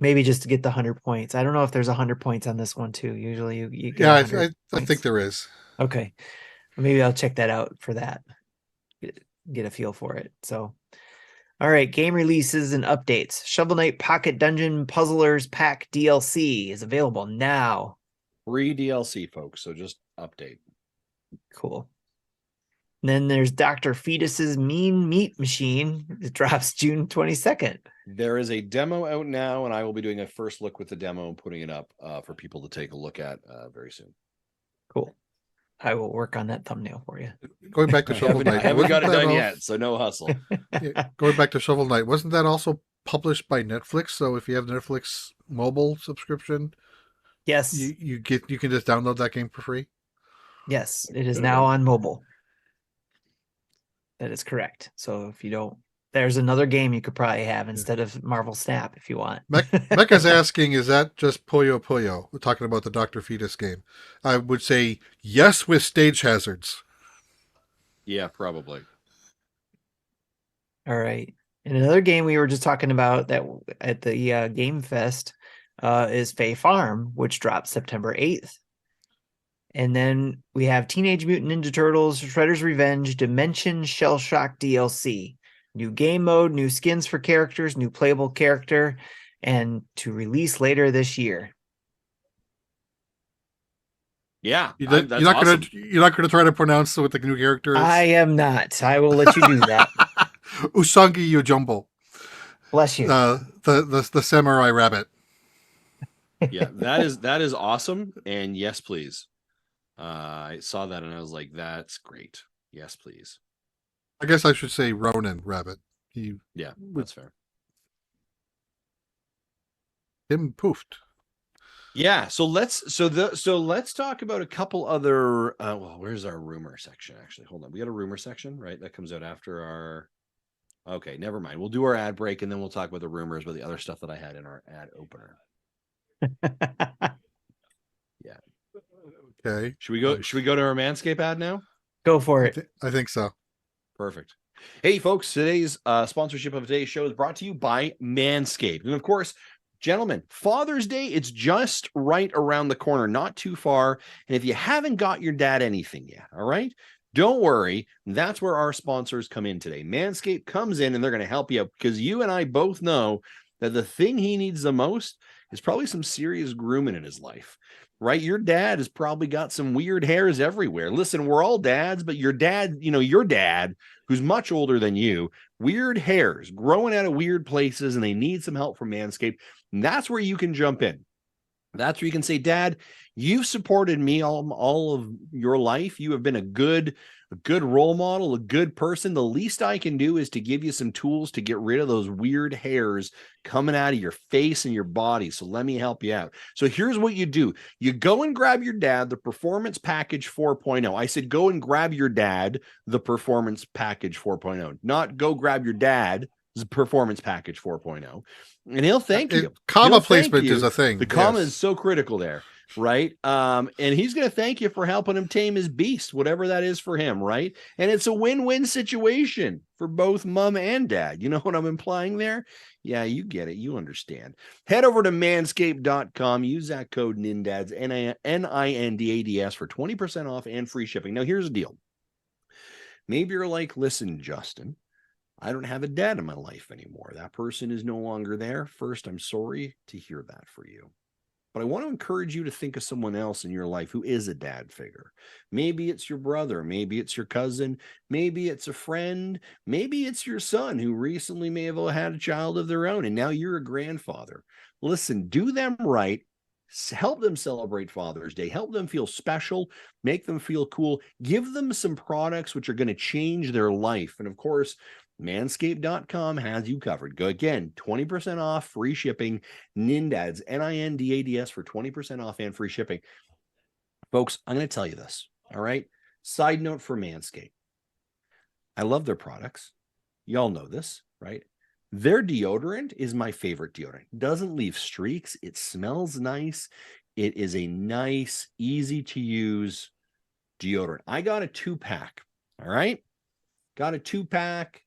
Maybe just to get the 100 points. I don't know if there's 100 points on this one too. Usually you get Yeah, 100 I think points. there is. Okay. Maybe I'll check that out for that. Get a feel for it. So, all right. Game releases and updates. Shovel Knight Pocket Dungeon Puzzlers Pack DLC is available now. Free DLC, folks. So just update. Cool. And then there's Dr. Fetus's Mean Meat Machine. It drops June 22nd. There is a demo out now, and I will be doing a first look with the demo and putting it up for people to take a look at very soon. Cool. I will work on that thumbnail for you. Going back to Shovel Knight. I haven't got it wasn't that done al- yet, so no hustle. Yeah, going back to Shovel Knight, wasn't that also published by Netflix? So if you have Netflix mobile subscription, Yes. you can just download that game for free. Yes, it is now on mobile. That is correct. So if you don't, there's another game you could probably have instead of Marvel Snap if you want. Mecca's asking, is that just Puyo Puyo? We're talking about the Dr. Fetus game. I would say yes with stage hazards. Yeah, probably. All right. And another game we were just talking about that at the Game Fest is Fae Farm, which drops September 8th. And then we have Teenage Mutant Ninja Turtles, Shredder's Revenge, Dimension Shell Shock DLC. New game mode, new skins for characters, new playable character, and to release later this year. Yeah, You're not awesome. gonna try to pronounce what the new character is. I am not. I will let you do that. Usangi Yojumbo. Bless you. The samurai rabbit. Yeah, that is awesome. And yes, please. I saw that and I was like, that's great. Yes, please. I guess I should say Ronin rabbit. Yeah, that's fair. Him poofed. Yeah, so let's talk about a couple other well, where's our rumor section actually? Hold on. We got a rumor section, right? That comes out after our Okay, never mind. We'll do our ad break and then we'll talk about the rumors about the other stuff that I had in our ad opener. Yeah. Okay. Should we go to our Manscaped ad now? Go for it. I think so. Perfect. Hey, folks, today's sponsorship of today's show is brought to you by Manscaped. And of course, gentlemen, Father's Day, it's just right around the corner, not too far. And if you haven't got your dad anything yet, all right, don't worry. That's where our sponsors come in today. Manscaped comes in and they're going to help you out because you and I both know that the thing he needs the most is probably some serious grooming in his life. Right? Your dad has probably got some weird hairs everywhere. Listen, we're all dads, but your dad, your dad, who's much older than you, weird hairs growing out of weird places, and they need some help from Manscaped. And that's where you can jump in. That's where you can say, Dad, you've supported me all of your life. You have been a good role model, a good person. The least I can do is to give you some tools to get rid of those weird hairs coming out of your face and your body. So let me help you out. So here's what you do. You go and grab your dad, the Performance Package 4.0. I said, go and grab your dad, the Performance Package 4.0, not go grab your dad, the Performance Package 4.0. And he'll thank you. Comma placement is a thing. The comma is so critical there, right? And he's going to thank you for helping him tame his beast, whatever that is for him, right? And it's a win-win situation for both mom and dad. You know what I'm implying there? Yeah, you get it. You understand. Head over to manscaped.com. Use that code NINDADS, NINDADS, for 20% off and free shipping. Now, here's the deal. Maybe you're like, listen, Justin, I don't have a dad in my life anymore. That person is no longer there. First, I'm sorry to hear that for you. But I want to encourage you to think of someone else in your life who is a dad figure. Maybe it's your brother. Maybe it's your cousin. Maybe it's a friend. Maybe it's your son who recently may have had a child of their own, and now you're a grandfather. Listen, do them right. Help them celebrate Father's Day. Help them feel special. Make them feel cool. Give them some products which are going to change their life. And of course, Manscaped.com has you covered. Go again, 20% off, free shipping. NINDADS, NINDADS, for 20% off and free shipping. Folks, I'm going to tell you this, all right? Side note for Manscaped. I love their products. Y'all know this, right? Their deodorant is my favorite deodorant. Doesn't leave streaks. It smells nice. It is a nice, easy to use deodorant. I got a 2-pack, all right? Got a 2-pack.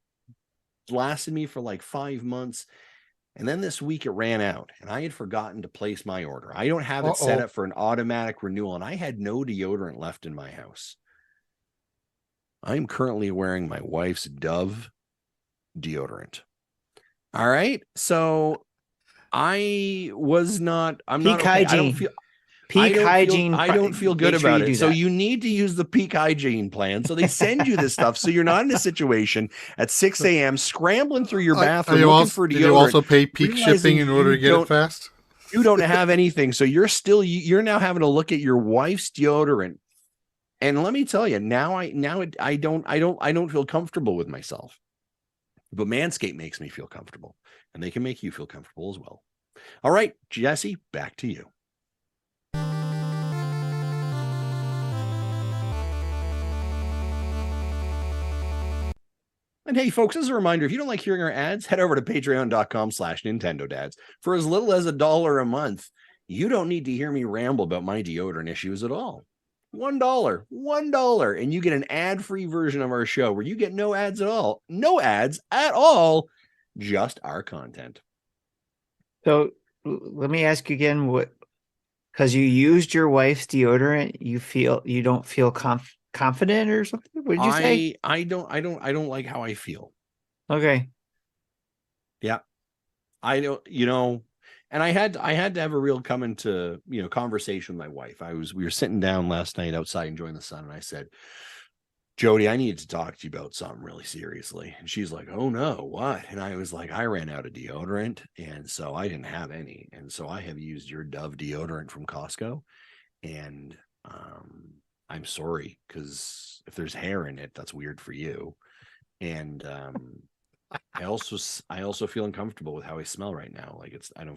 Lasted me for like 5 months. And then this week it ran out and I had forgotten to place my order. I don't have it set up for an automatic renewal and I had no deodorant left in my house. I'm currently wearing my wife's Dove deodorant. All right. So I'm not okay. Hygiene. I don't feel good about it. So you need to use the peak hygiene plan. So they send you this stuff. So you're not in a situation at 6 a.m. scrambling through your bathroom looking for deodorant. Did you also pay peak shipping in order to get it fast? You don't have anything. So you're now having to look at your wife's deodorant. And let me tell you, I don't feel comfortable with myself. But Manscaped makes me feel comfortable. And they can make you feel comfortable as well. All right, Jesse, back to you. And hey, folks, as a reminder, if you don't like hearing our ads, head over to patreon.com/NintendoDads. For as little as $1 a month, you don't need to hear me ramble about my deodorant issues at all. $1, and you get an ad-free version of our show where you get no ads at all. No ads at all, just our content. So let me ask you again, because you used your wife's deodorant, you don't feel confident or something? What did you say? I don't like how I feel. Okay. Yeah. I don't, and I had to have a real conversation with my wife. We were sitting down last night outside enjoying the sun, and I said, Jody, I need to talk to you about something really seriously. And she's like, oh no, what? And I was like, I ran out of deodorant, and so I didn't have any. And so I have used your Dove deodorant from Costco. And I'm sorry, because if there's hair in it, that's weird for you. And I also feel uncomfortable with how I smell right now. Like it's not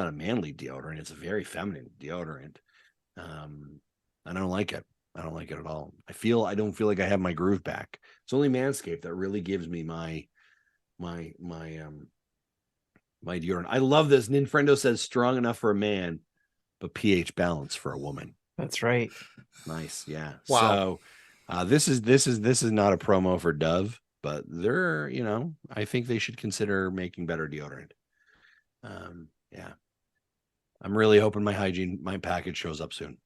a manly deodorant. It's a very feminine deodorant. And I don't like it. I don't like it at all. I don't feel like I have my groove back. It's only Manscaped that really gives me my deodorant. I love this. Ninfrendo says strong enough for a man, but pH balance for a woman. That's right. Nice. Yeah. Wow. So this is not a promo for Dove, but they're, I think they should consider making better deodorant. Yeah. I'm really hoping my package shows up soon.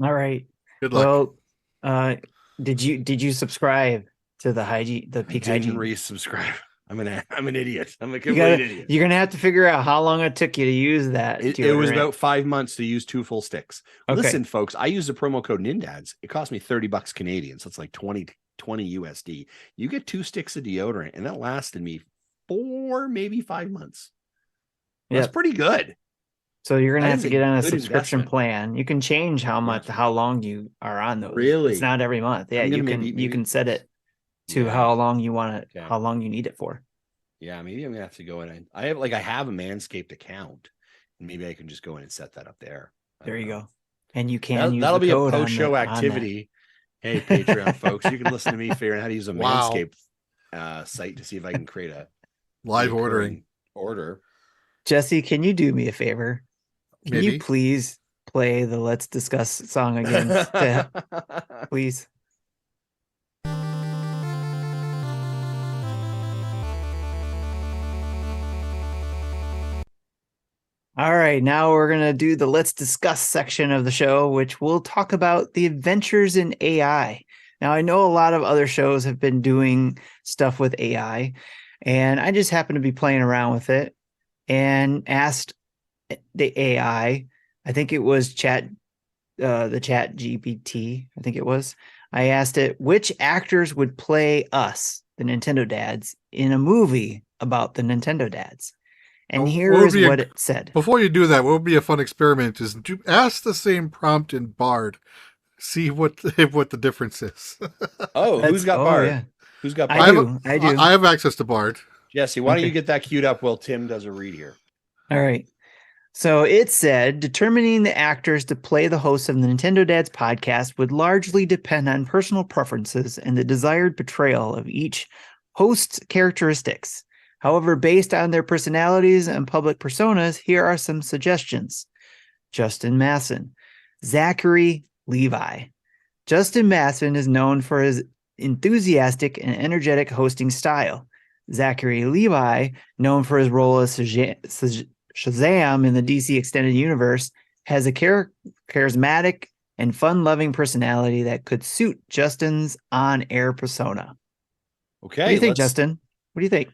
All right. Good luck. Well, did you subscribe to the peak hygiene? I didn't resubscribe. I'm an idiot. I'm a complete idiot. You're gonna have to figure out how long it took you to use that. It was about 5 months to use 2 full sticks. Okay. Listen, folks, I used a promo code NINDADS. It cost me $30 Canadian, so it's like 20 USD. You get 2 sticks of deodorant, and that lasted me 4, maybe 5 months. That's pretty good. So you're gonna have to get on a subscription plan. You can change how long you are on those. Really? It's not every month. Yeah, you can set it to how long you want it, how long you need it for. Yeah, maybe I'm gonna have to go in. I have a Manscaped account, and maybe I can just go in and set that up there. There you go. And you can use that'll the be a code post-show activity. Hey, Patreon folks, you can listen to me figuring out how to use a Manscaped site to see if I can create a live ordering order. Jesse, can you do me a favor? Can Maybe. you please play the Let's Discuss song again? Please. All right, now we're going to do the Let's Discuss section of the show, which will talk about the adventures in AI. Now, I know a lot of other shows have been doing stuff with AI, and I just happened to be playing around with it and asked the AI, I think it was the chat GPT, I think it was. I asked it, which actors would play us, the NintendoDads, in a movie about the NintendoDads? And here is what it said. Before you do that, what would be a fun experiment is to ask the same prompt in Bard. See what the difference is. Who's got Bard? Yeah. Who's got Bard? I do. I have access to Bard. Jesse, why don't you get that queued up while Tim does a read here? All right. So it said, determining the actors to play the hosts of the NintendoDads podcast would largely depend on personal preferences and the desired portrayal of each host's characteristics. However, based on their personalities and public personas, here are some suggestions. Justin Masson, Zachary Levi. Justin Masson is known for his enthusiastic and energetic hosting style. Zachary Levi, known for his role as Shazam in the DC Extended Universe, has a charismatic and fun-loving personality that could suit Justin's on-air persona. Okay. What do you think, Justin? What do you think?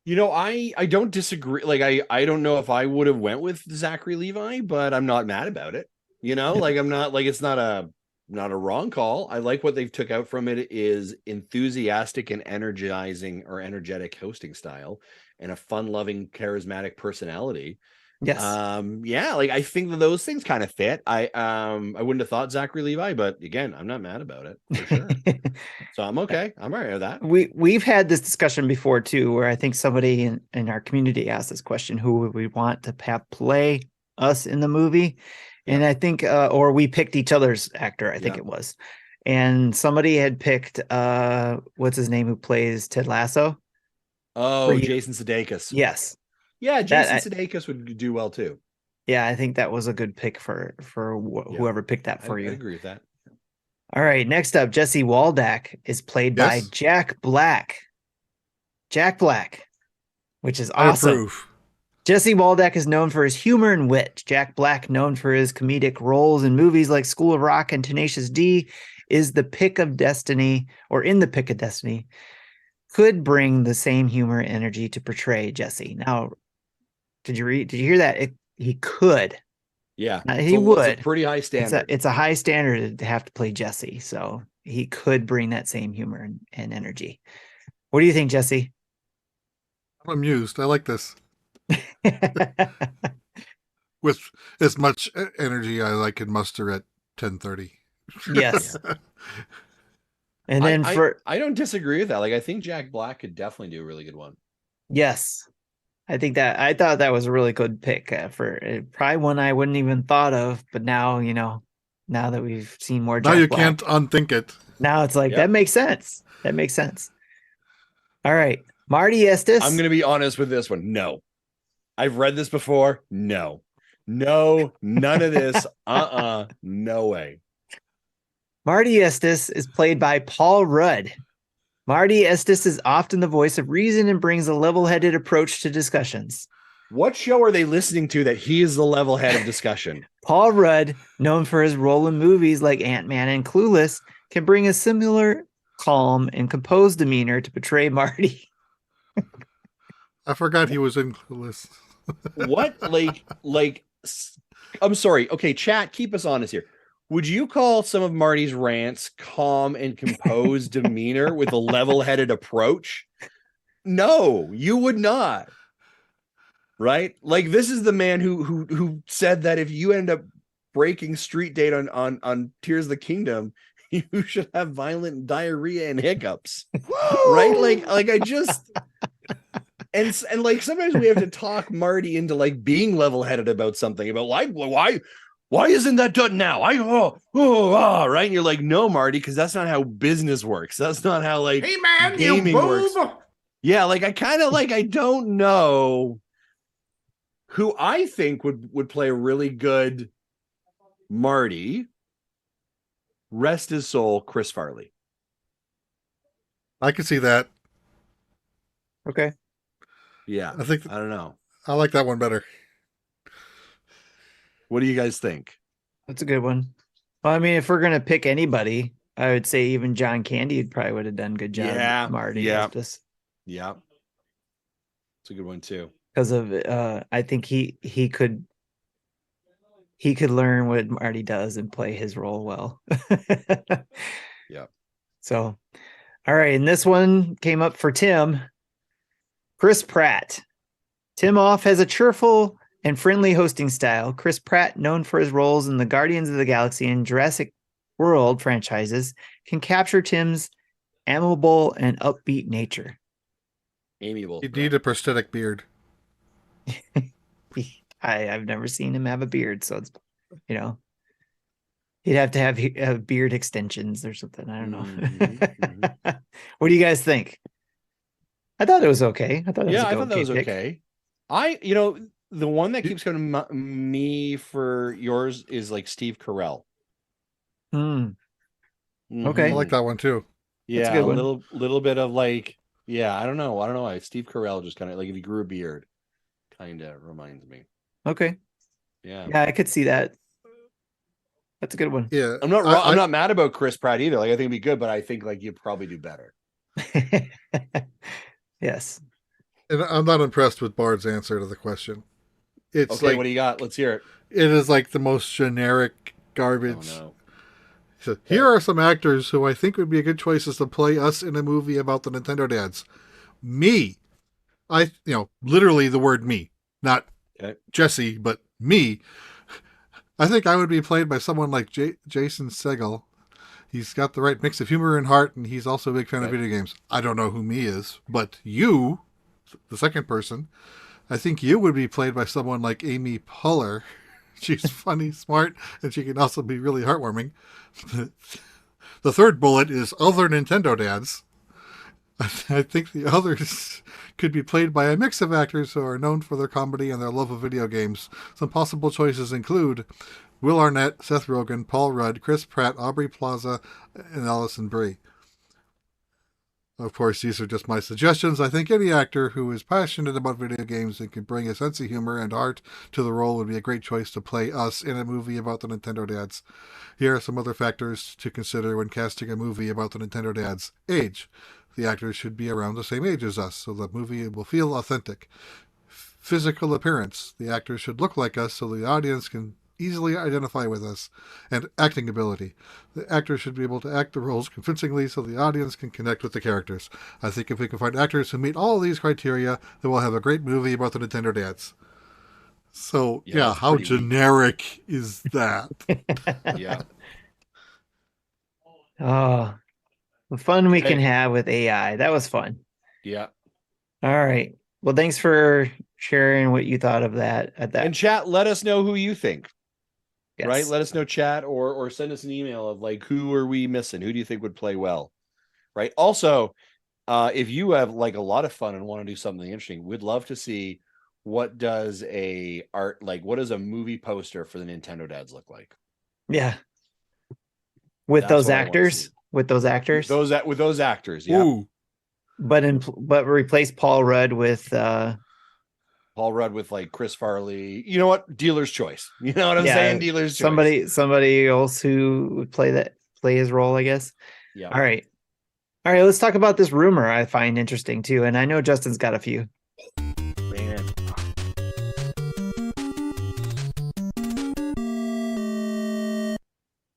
I don't disagree. Like, I don't know if I would have went with Zachary Levi, but I'm not mad about it. Like I'm not like, it's not a wrong call. I like what they've took out from it is enthusiastic and energetic hosting style and a fun-loving, charismatic personality. Yes. Like I think that those things kind of fit. I wouldn't have thought Zachary Levi, but again, I'm not mad about it for sure. So I'm okay. I'm all right with that. We've had this discussion before too, where I think somebody in our community asked this question: who would we want to have play us in the movie? And I think, or we picked each other's actor. I think it was, and somebody had picked what's his name who plays Ted Lasso. Oh, Jason Sudeikis. Yes. Yeah, Jason Sudeikis would do well too. Yeah, I think that was a good pick for whoever picked that for you. I agree with that. All right, next up, Jesse Waldeck is played by Jack Black. Jack Black, which is awesome. Jesse Waldeck is known for his humor and wit. Jack Black, known for his comedic roles in movies like School of Rock and Tenacious D, is the pick of destiny, or in the pick of destiny, could bring the same humor and energy to portray Jesse. Now, did you hear that? He could. Yeah, he would. It's a pretty high standard. It's a high standard to have to play Jesse, so he could bring that same humor and energy. What do you think, Jesse? I'm amused. I like this. With as much energy as I can muster at 10:30. Yes. And then I don't disagree with that. Like I think Jack Black could definitely do a really good one. Yes. I thought that was a really good pick for probably one I wouldn't even thought of, but now, now that we've seen more Jack Now you Black, can't unthink it. Now it's like, that makes sense. That makes sense. All right. Marty Estes. I'm going to be honest with this one. No. I've read this before. No, none of this. No way. Marty Estes is played by Paul Rudd. Marty Estes is often the voice of reason and brings a level-headed approach to discussions. What show are they listening to that he is the level head of discussion? Paul Rudd, known for his role in movies like Ant-Man and Clueless, can bring a similar calm and composed demeanor to portray Marty. I forgot he was in Clueless. What? Like, I'm sorry. Okay, chat, keep us honest here. Would you call some of Marty's rants calm and composed demeanor with a level-headed approach? No, you would not. Right? Like, this is the man who said that if you end up breaking street date on Tears of the Kingdom, you should have violent diarrhea and hiccups. Right? Like I just and like sometimes we have to talk Marty into like being level-headed about something, about why isn't that done now? Right? And you're like, no, Marty, because that's not how business works. That's not how like hey man, gaming works. Yeah, like I kind of like I don't know who I think would play a really good Marty. Rest his soul, Chris Farley. I can see that. Okay. Yeah. I don't know. I like that one better. What do you guys think? That's a good one. Well, I mean, if we're gonna pick anybody, I would say even John Candy probably would have done a good job. Yeah, Marty. Yeah, it's a good one too. Because of, I think he could learn what Marty does and play his role well. Yeah. So, all right, and this one came up for Tim. Chris Pratt. Tim Off has a cheerful and friendly hosting style. Chris Pratt, known for his roles in the Guardians of the Galaxy and Jurassic World franchises, can capture Tim's amiable and upbeat nature. Amiable. You need a prosthetic beard. I've never seen him have a beard, so it's, he'd have to have beard extensions or something. I don't know. Mm-hmm. What do you guys think? I thought it was okay. I thought that was okay. The one that keeps coming to me for yours is like Steve Carell. Okay. I like that one too. Yeah, a little bit of like Yeah, I don't know. I don't know why. Steve Carell just kind of like if he grew a beard, kind of reminds me. Okay. Yeah. Yeah, I could see that. That's a good one. Yeah, I'm not wrong. I'm not mad about Chris Pratt either. Like I think it'd be good, but I think like you'd probably do better. Yes. and I'm not impressed with Bard's answer to the question. It's Okay, like, what do you got? Let's hear it. it is like the most generic garbage. Oh no. So, here are some actors who I think would be good choices to play us in a movie about the Nintendo dads. Me, literally the word me, not Jesse, but me. I think I would be played by someone like Jason Segel. He's got the right mix of humor and heart, and he's also a big fan of video games. I don't know who me is, but you, the second person, I think you would be played by someone like Amy Poehler. She's funny, smart, and she can also be really heartwarming. The third bullet is other Nintendo dads. I think the others could be played by a mix of actors who are known for their comedy and their love of video games. Some possible choices include Will Arnett, Seth Rogen, Paul Rudd, Chris Pratt, Aubrey Plaza, and Alison Brie. Of course, these are just my suggestions. I think any actor who is passionate about video games and can bring a sense of humor and heart to the role would be a great choice to play us in a movie about the Nintendo dads. Here are some other factors to consider when casting a movie about the Nintendo dads. Age. The actors should be around the same age as us, so the movie will feel authentic. Physical appearance. The actors should look like us so the audience can easily identify with us. And acting ability. The actors should be able to act the roles convincingly so the audience can connect with the characters. I think if we can find actors who meet all of these criteria, then we'll have a great movie about the Nintendo dads. So, yeah how generic is that? Yeah. Oh, the fun we can have with AI. That was fun. Yeah. All right. Well, thanks for sharing what you thought of that. And chat, let us know who you think. Yes. Right? Let us know, chat, or send us an email of like, who are we missing? Who do you think would play well? Right. Also, if you have like a lot of fun and want to do something interesting, we'd love to see what does what does a movie poster for the Nintendo dads look like? Yeah. With those actors. With those actors. With those actors, yeah. Ooh. But replace Paul Rudd with like Chris Farley. You know what? Dealer's choice. You know what I'm saying? Dealer's choice. Somebody else who would play his role, I guess. Yeah. All right. Let's talk about this rumor I find interesting too. And I know Justin's got a few. Man.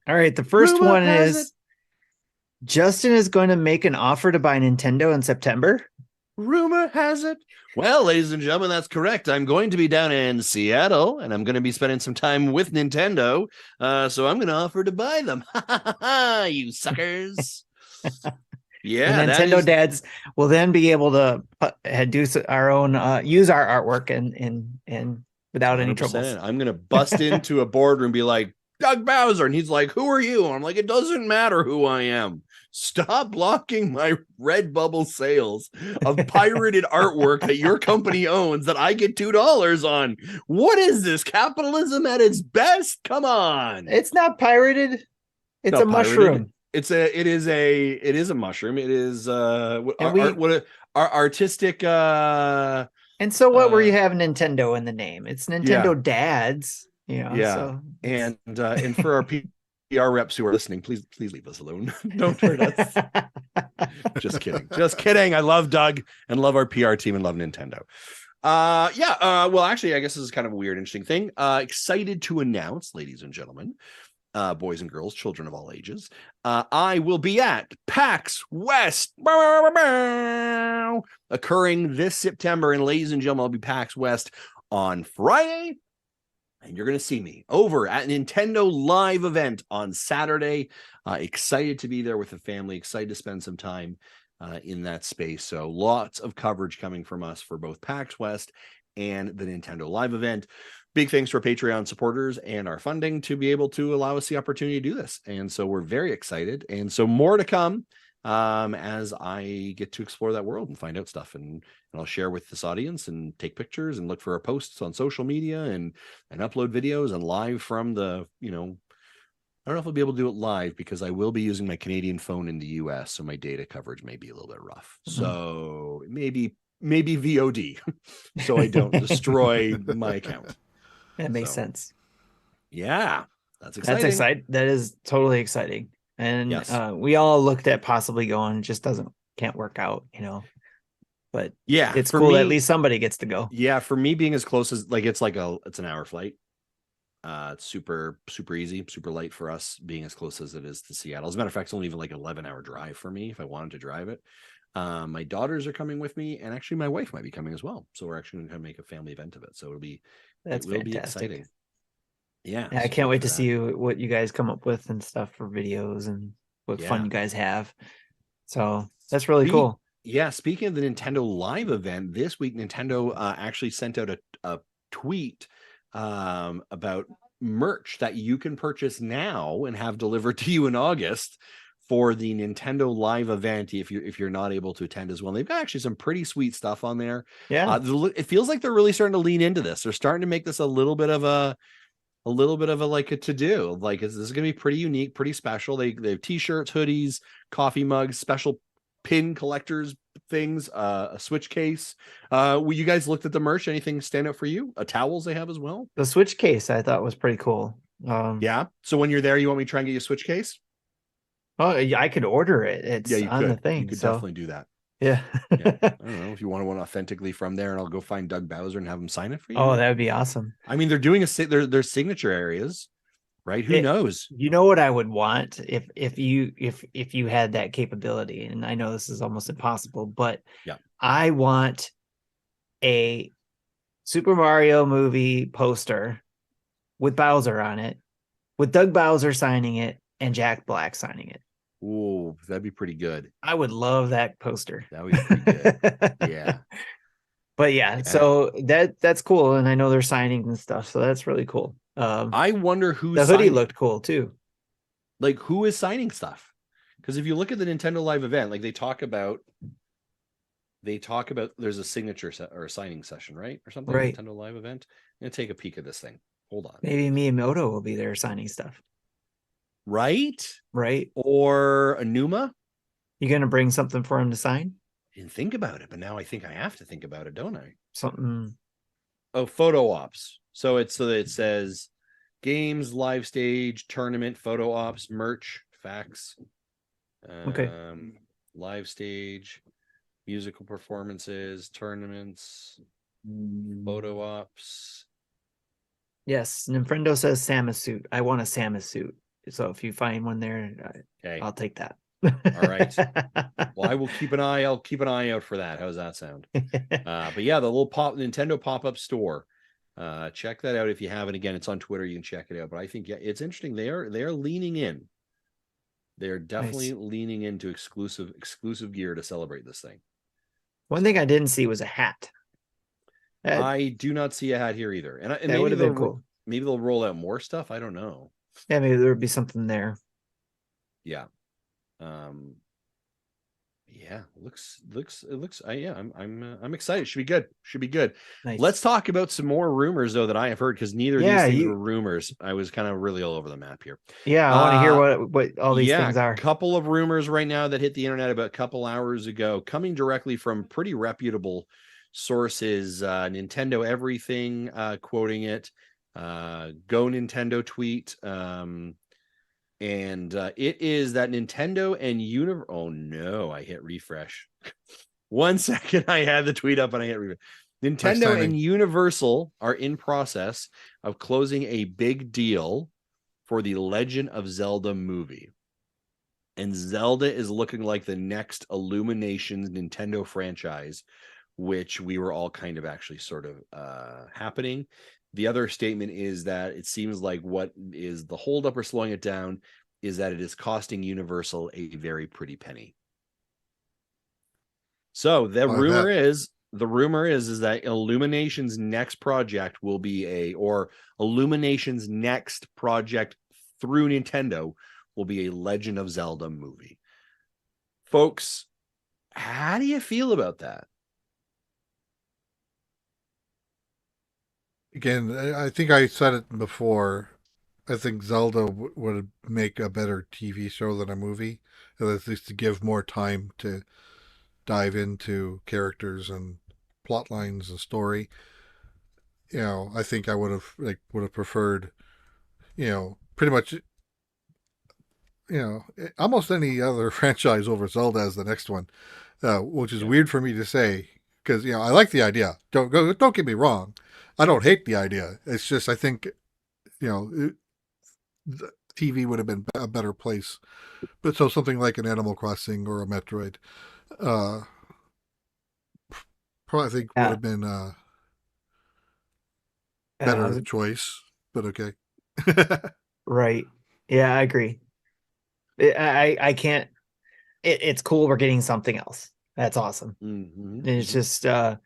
All right. The first one is Justin is going to make an offer to buy Nintendo in September. Rumor has it. Well, ladies and gentlemen, that's correct. I'm going to be down in Seattle, and I'm going to be spending some time with Nintendo. So I'm going to offer to buy them. You suckers. Yeah. The Nintendo dads will then be able to do our own, use our artwork and without any troubles. I'm going to bust into a boardroom and be like, Doug Bowser. And he's like, who are you? And I'm like, it doesn't matter who I am. Stop blocking my Redbubble sales of pirated artwork that your company owns that I get $2 on. What is this? Capitalism at its best? Come on. It's not pirated. It's a mushroom. It is a mushroom. It is artistic and so what were you having Nintendo in the name? It's Nintendo Dads. Yeah. So and for our PR reps who are listening, please leave us alone. Don't hurt us. Just kidding. I love Doug and love our PR team and love Nintendo. Well, actually, I guess this is kind of a weird, interesting thing. Excited to announce, ladies and gentlemen, boys and girls, children of all ages, I will be at PAX West occurring this September. And ladies and gentlemen, I'll be PAX West on Friday. And you're going to see me over at Nintendo Live event on Saturday. Excited to be there with the family. Excited to spend some time in that space. So lots of coverage coming from us for both PAX West and the Nintendo Live event. Big thanks to our Patreon supporters and our funding to be able to allow us the opportunity to do this. And so we're very excited. And so more to come as I get to explore that world and find out stuff. And I'll share with this audience and take pictures and look for our posts on social media and upload videos and live from the, don't know if I'll be able to do it live because I will be using my Canadian phone in the US, so my data coverage may be a little bit rough. So maybe VOD, so I don't destroy my account. That makes sense. Yeah, that's exciting. That's exciting. That is totally exciting. And yes. We all looked at possibly going, just can't work out, But yeah, it's cool that at least somebody gets to go. Yeah, for me being as close as it's an hour flight. It's super easy, super light for us being as close as it is to Seattle. As a matter of fact, it's only even like 11-hour drive for me if I wanted to drive it. My daughters are coming with me, and actually my wife might be coming as well. So we're actually going to make a family event of it. So it will be exciting. Yeah, I can't wait to see what you guys come up with and stuff for videos and what fun you guys have. So that's really cool. Yeah, speaking of the Nintendo Live event, this week Nintendo actually sent out a tweet about merch that you can purchase now and have delivered to you in August for the Nintendo Live event if you're not able to attend as well. And they've got actually some pretty sweet stuff on there. Yeah, it feels like they're really starting to lean into this. They're starting to make this a little bit of a like a to-do. Like this is going to be pretty unique, pretty special. They have t-shirts, hoodies, coffee mugs, special pin collectors things, a Switch case. You guys looked at the merch? Anything stand out for you? Towels they have as well. The Switch case I thought was pretty cool. Yeah. So when you're there, you want me to try and get you a Switch case? Oh, yeah, I could order it. It's on the thing. You could definitely do that. Yeah. I don't know if you want one authentically from there, and I'll go find Doug Bowser and have him sign it for you. Oh, that would be awesome. I mean, they're doing their signature areas, right? Who knows? You know what I would want if you had that capability, and I know this is almost impossible, but yeah, I want a Super Mario movie poster with Bowser on it, with Doug Bowser signing it and Jack Black signing it. Ooh, that'd be pretty good. I would love that poster. That would be pretty good. Yeah. But yeah, so that's cool. And I know they're signing and stuff. So that's really cool. I wonder who the hoodie looked cool too. Like who is signing stuff? Because if you look at the Nintendo Live event, like they talk about there's a signature or a signing session, right? Or something, right. Nintendo Live event. I'm gonna take a peek at this thing. Hold on. Maybe Miyamoto will be there signing stuff. Right? Or Anuma? You gonna bring something for him to sign? I didn't think about it, but now I think I have to think about it, don't I? Something. Oh, photo ops. So it says games, live stage, tournament, photo ops, merch, facts. Okay. Live stage, musical performances, tournaments, photo ops. Yes, Nintendo says Samus suit. I want a Samus suit. So if you find one there, I'll take that. All right. Well, I will keep an eye. I'll keep an eye out for that. How's that sound? But yeah, the little Nintendo pop-up store. Check that out if you haven't. Again, it's on Twitter. You can check it out. But I think it's interesting. They are leaning in. They are definitely leaning into exclusive gear to celebrate this thing. One thing I didn't see was a hat. I do not see a hat here either. And that would have been cool. Maybe they'll roll out more stuff. I don't know. Yeah, maybe there would be something there. Yeah. Yeah, I'm excited. Should be good. Nice. Let's talk about some more rumors though that I have heard, because neither of these things were rumors. I was kind of really all over the map here. Yeah, I want to hear what all these things are. A couple of rumors right now that hit the internet about a couple hours ago, coming directly from pretty reputable sources. Nintendo Everything quoting it. Go Nintendo tweet. And it is that Nintendo and oh no, I hit refresh. 1 second, I had the tweet up and I hit refresh. Nintendo and Universal are in process of closing a big deal for the Legend of Zelda movie. And Zelda is looking like the next Illuminations Nintendo franchise, which we were all kind of actually sort of happening. The other statement is that it seems like what is the holdup or slowing it down is that it is costing Universal a very pretty penny. So the rumor is that Illumination's next project will be Illumination's next project through Nintendo will be a Legend of Zelda movie. Folks, how do you feel about that? Again, I think I said it before. I think Zelda would make a better TV show than a movie, at least to give more time to dive into characters and plot lines and story. I think I would have preferred, pretty much, almost any other franchise over Zelda as the next one, which is weird for me to say because I like the idea. Don't get me wrong, I don't hate the idea. It's just I think the TV would have been a better place. But so something like an Animal Crossing or a Metroid, uh, probably I think would have been a better choice. But okay. Right. Yeah, I agree. I can't. It's cool. We're getting something else. That's awesome. Mm-hmm. And it's just I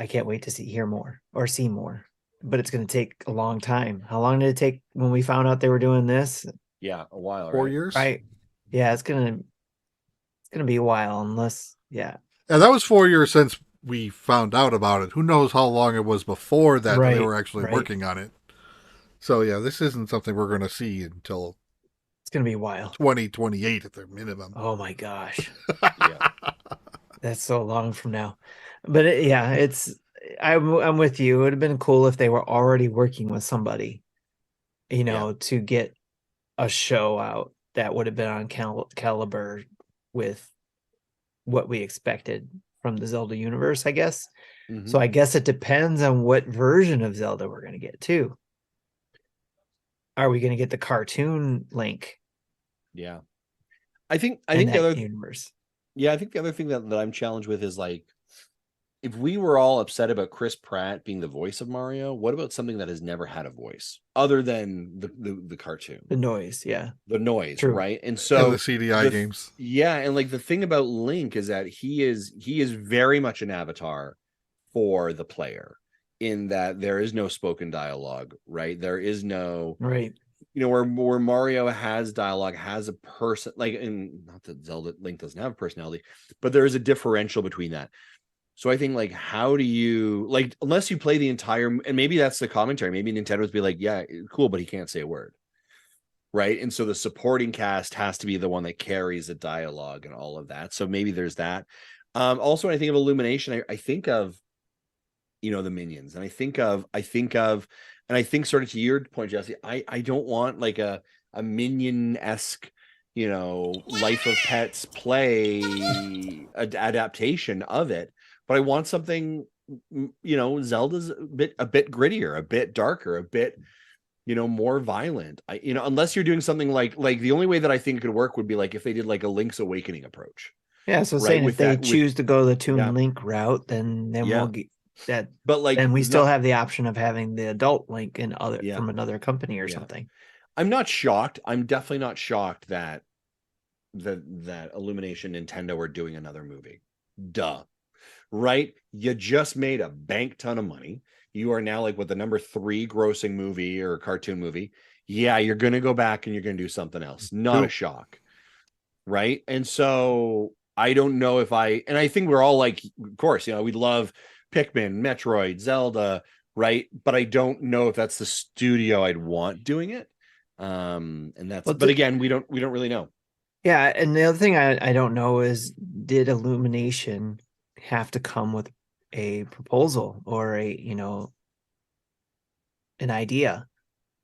can't wait to hear more or see more. But it's going to take a long time. How long did it take when we found out they were doing this? Yeah, a while. 4 years. Right. Yeah, it's gonna be a while unless Yeah, that was 4 years since we found out about it. Who knows how long it was before that they were actually working on it. So yeah, this isn't something we're going to see until it's going to be a while. 2028 at the minimum. Oh my gosh. Yeah. That's so long from now. But I'm with you. It would have been cool if they were already working with somebody, to get a show out that would have been on caliber with what we expected from the Zelda universe, I guess. Mm-hmm. So I guess it depends on what version of Zelda we're going to get too. Are we going to get the cartoon Link? Yeah. I think the other universe. Yeah, I think the other thing that I'm challenged with is like, if we were all upset about Chris Pratt being the voice of Mario, what about something that has never had a voice other than the cartoon? The noise, yeah. The noise, True. Right? And so and the CDI games. Yeah, and like the thing about Link is that he is very much an avatar for the player, in that there is no spoken dialogue, right? There is no right. Where Mario has dialogue, has a person, like, and not that Zelda Link doesn't have a personality, but there is a differential between that. So I think, like, how do you, like, unless you play the entire, and maybe that's the commentary, maybe Nintendo's be like, yeah, cool, but he can't say a word, right? And so the supporting cast has to be the one that carries the dialogue and all of that. So maybe there's that. Also, when I think of Illumination, I think of, the minions, and I think sort of to your point, Jesse, I don't want like a minion-esque, Life of Pets play adaptation of it. But I want something, Zelda's a bit grittier, a bit darker, a bit, more violent. Unless you're doing something like the only way that I think it could work would be like if they did like a Link's Awakening approach. Yeah, so saying if they choose to go the Toon Link route, then we'll get that. But like, then we still have the option of having the adult Link and from another company or something. I'm not shocked. I'm definitely not shocked that Illumination Nintendo are doing another movie. Duh. Right? You just made a bank ton of money. You are now like the number 3 grossing movie or cartoon movie. Yeah, you're going to go back and you're going to do something else. Not a shock. Right? And so I don't know and I think we're all like, of course, we love Pikmin, Metroid, Zelda, right? But I don't know if that's the studio I'd want doing it. And that's, but again, we don't really know. Yeah. And the other thing I don't know is, did Illumination have to come with a proposal or an idea,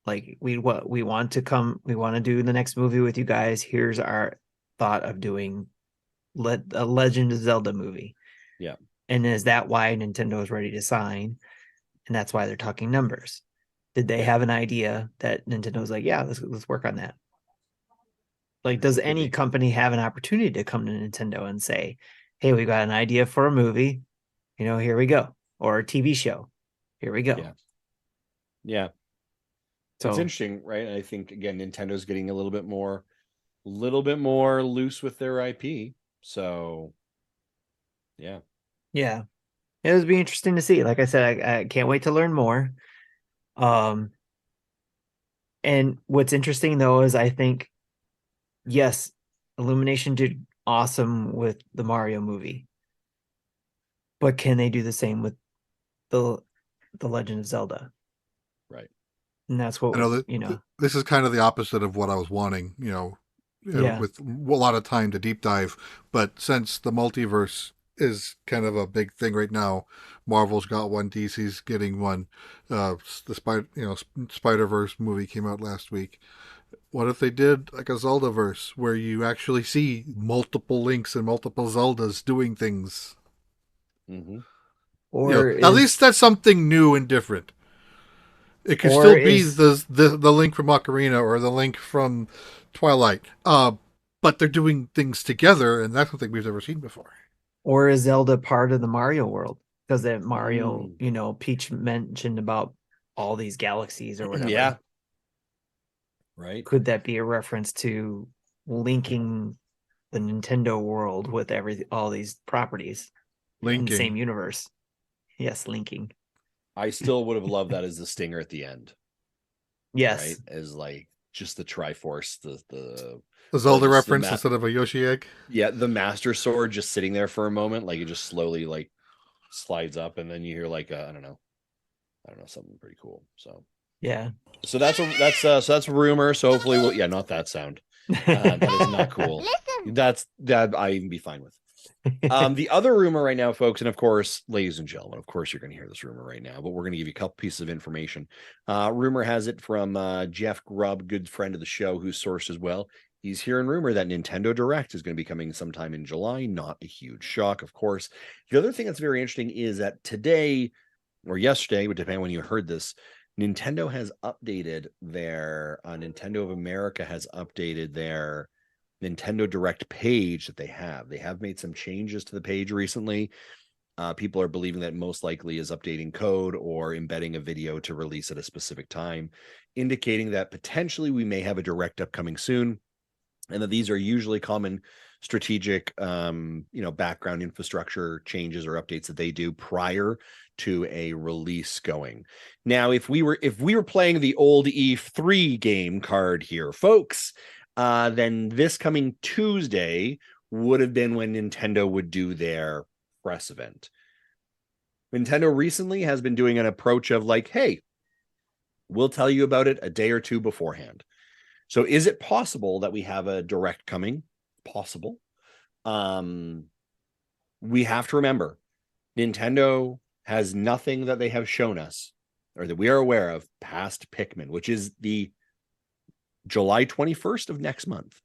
like we want to do the next movie with you guys, here's our thought of doing a Legend of Zelda movie. Yeah. And is that why Nintendo is ready to sign, and that's why they're talking numbers? Did they have an idea that Nintendo's like, yeah, let's work on that? Like, does any company have an opportunity to come to Nintendo and say, hey, we got an idea for a movie, here we go, or a TV show, here we go? Yeah. So it's interesting, right? I think again, Nintendo's getting a little bit more loose with their IP. So yeah, it would be interesting to see. Like I said, I can't wait to learn more. And what's interesting though is I think, yes, Illumination did awesome with the Mario movie, but can they do the same with the Legend of Zelda? Right. And that's what I know that this is kind of the opposite of what I was wanting, Yeah. with a lot of time to deep dive. But since the multiverse is kind of a big thing right now, Marvel's got one, DC's getting one. The Spider-Verse movie came out last week. What if they did like a Zelda verse where you actually see multiple Links and multiple Zeldas doing things? Mm-hmm. Or At least that's something new and different. It could or still be is the Link from Ocarina or the Link from Twilight, but they're doing things together, and that's something we've never seen before. Or is Zelda part of the Mario world? Because that Mario, Peach mentioned about all these galaxies or whatever. Yeah. Right. Could that be a reference to linking the Nintendo world with all these properties in the same universe? Yes, linking. I still would have loved that as the stinger at the end. Yes. Right? As like just the Triforce, the Zelda reference instead of a Yoshi egg. Yeah, the Master Sword just sitting there for a moment, like it just slowly like slides up, and then you hear like I don't know, something pretty cool. So yeah. So that's a rumor. So hopefully we'll not that sound. That is not cool. That I even be fine with. The other rumor right now, folks, and of course, ladies and gentlemen, of course you're going to hear this rumor right now, but we're going to give you a couple pieces of information. Rumor has it from Jeff Grubb, good friend of the show, who's sourced as well. He's hearing rumor that Nintendo Direct is going to be coming sometime in July. Not a huge shock, of course. The other thing that's very interesting is that today or yesterday, would depend when you heard this, Nintendo has updated their Nintendo of America has updated their Nintendo Direct page that they have. They have made some changes to the page recently. People are believing that most likely is updating code or embedding a video to release at a specific time, indicating that potentially we may have a Direct upcoming soon, and that these are usually common strategic, background infrastructure changes or updates that they do prior to a release going. Now, if we were playing the old E3 game card here, folks, then this coming Tuesday would have been when Nintendo would do their press event. Nintendo recently has been doing an approach of like, hey, we'll tell you about it a day or two beforehand. So is it possible that we have a Direct coming? Possible. We have to remember, Nintendo has nothing that they have shown us or that we are aware of past Pikmin, which is the July 21st of next month.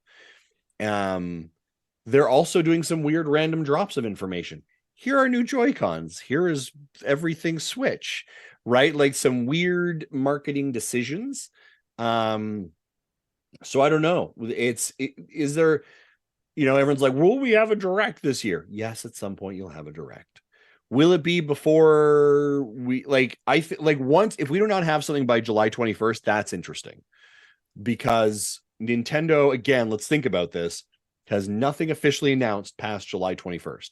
They're also doing some weird random drops of information. Here are new Joy-Cons. Here is everything Switch, right? Like some weird marketing decisions. So I don't know. Is there, everyone's like, will we have a Direct this year? Yes, at some point you'll have a Direct. Will it be before we once, if we do not have something by July 21st, that's interesting, because Nintendo, again, let's think about this, has nothing officially announced past July 21st.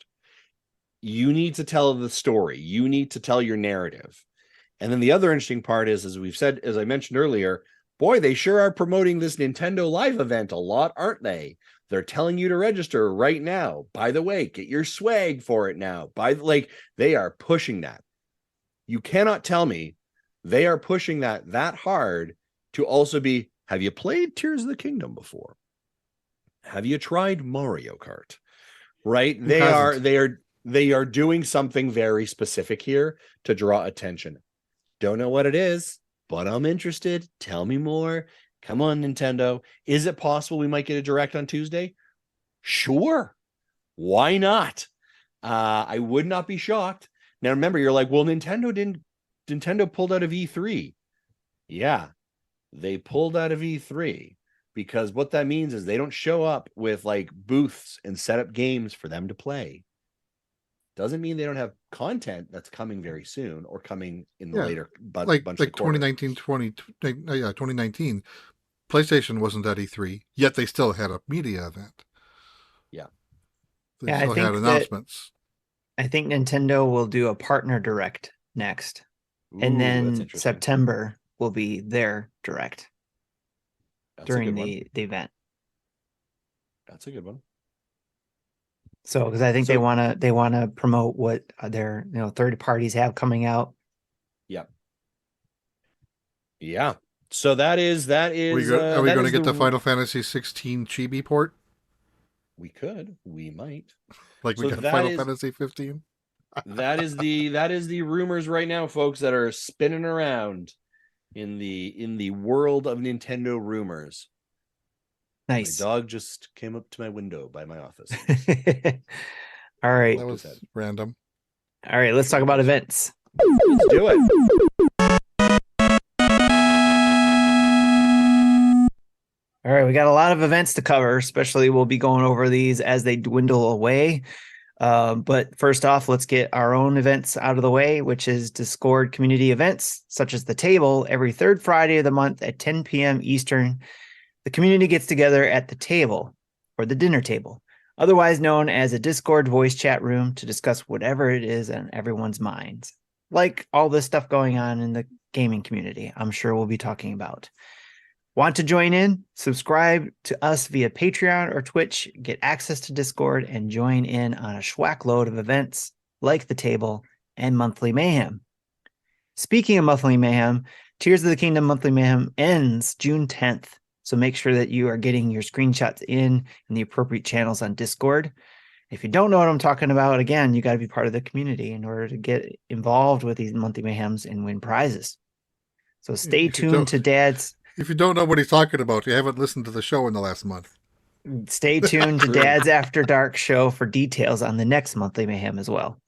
You need to tell the story. You need to tell your narrative. And then the other interesting part is, as we've said, as I mentioned earlier, boy, they sure are promoting this Nintendo Live event a lot, aren't they? They're telling you to register right now. By the way, get your swag for it now. They are pushing that. You cannot tell me they are pushing that hard to also be, have you played Tears of the Kingdom before? Have you tried Mario Kart? Right? They are doing something very specific here to draw attention. Don't know what it is, but I'm interested. Tell me more. Come on, Nintendo. Is it possible we might get a Direct on Tuesday? Sure. Why not? I would not be shocked. Now, remember, you're like, well, Nintendo pulled out of E3. Yeah, they pulled out of E3 because what that means is they don't show up with like booths and set up games for them to play. Doesn't mean they don't have content that's coming very soon or coming in the later bunch of 2019, 2019. PlayStation wasn't at E3, yet they still had a media event. Yeah. They still had announcements. I think Nintendo will do a partner Direct next. And then September will be their Direct during the event. That's a good one. So, because I think they want to promote what their third parties have coming out. Yeah. Yeah. So that is. Are we going to get the Final Fantasy 16 chibi port? We could. We might. Like we got Final Fantasy 15. That is the rumors right now, folks, that are spinning around in the world of Nintendo rumors. Nice. My dog just came up to my window by my office. All right. That was random. All right, let's talk about events. Let's do it. All right, we got a lot of events to cover, especially we'll be going over these as they dwindle away. But first off, let's get our own events out of the way, which is Discord community events, such as The Table, every third Friday of the month at 10 p.m. Eastern. The community gets together at the table, or the dinner table, otherwise known as a Discord voice chat room, to discuss whatever it is on everyone's minds, like all this stuff going on in the gaming community, I'm sure we'll be talking about. Want to join in? Subscribe to us via Patreon or Twitch, get access to Discord, and join in on a schwack load of events like The Table and Monthly Mayhem. Speaking of Monthly Mayhem, Tears of the Kingdom Monthly Mayhem ends June 10th, so make sure that you are getting your screenshots in the appropriate channels on Discord. If you don't know what I'm talking about, again, you got to be part of the community in order to get involved with these Monthly Mayhems and win prizes. So stay tuned to Dad's. If you don't know what he's talking about, you haven't listened to the show in the last month. Stay tuned to Dad's After Dark show for details on the next Monthly Mayhem as well.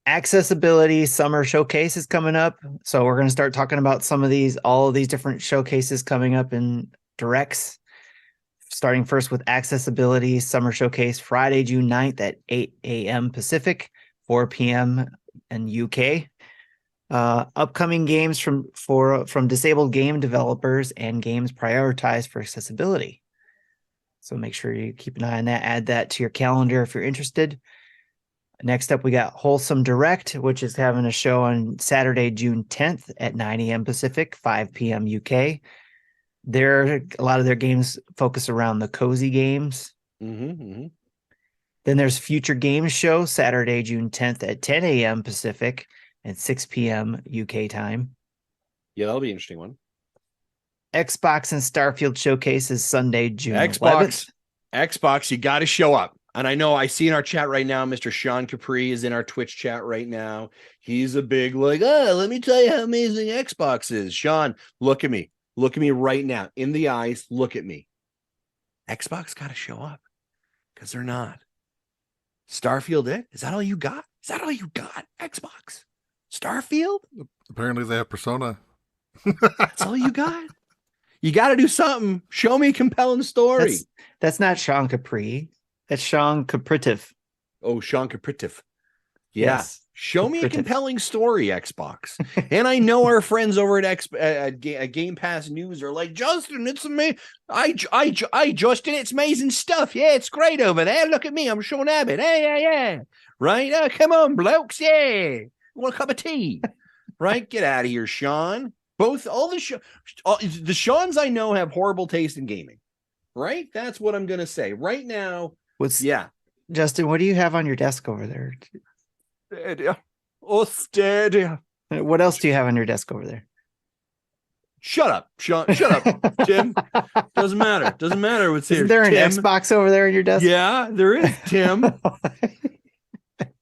Accessibility Summer Showcase is coming up. So we're going to start talking about all of these different showcases coming up in directs. Starting first with Accessibility Summer Showcase, Friday, June 9th at 8 a.m. Pacific, 4 p.m. in UK. Upcoming games from disabled game developers and games prioritized for accessibility. So make sure you keep an eye on that. Add that to your calendar if you're interested. Next up, we got Wholesome Direct, which is having a show on Saturday, June 10th at 9 a.m. Pacific, 5 p.m. UK. A lot of their games focus around the cozy games. Then there's Future Games Show, Saturday, June 10th at 10 a.m. Pacific and 6 p.m. UK time. Yeah, that'll be an interesting one. Xbox and Starfield Showcase is Sunday, June 11th. Xbox, you got to show up. And I know I see in our chat right now, Mr. Sean Capri is in our Twitch chat right now. He's a big let me tell you how amazing Xbox is. Sean, look at me. Look at me right now. In the eyes, look at me. Xbox got to show up because they're not. Starfield, is that all you got? Is that all you got? Xbox? Starfield? Apparently they have Persona. That's all you got? You got to do something. Show me a compelling story. That's not Sean Capri. That's Sean Capritif. Oh, Sean Capritif. Yeah. Yes. Show me a compelling story, Xbox. And I know our friends over at Game Pass News are like, Justin, it's amazing. Justin, it's amazing stuff. Yeah, it's great over there. Look at me. I'm Sean Abbott. Yeah. Right? Oh, come on, blokes. Yeah. You want a cup of tea? Right? Get out of here, Sean. The Seans I know have horrible taste in gaming. Right? That's what I'm going to say. Right now. Justin, what do you have on your desk over there? Stadia. Oh, Stadia. What else do you have on your desk over there? Shut up, Sean. Shut up, Tim. Doesn't matter. Doesn't matter what's here. Is there an Tim. Xbox over there in your desk? Yeah, there is, Tim.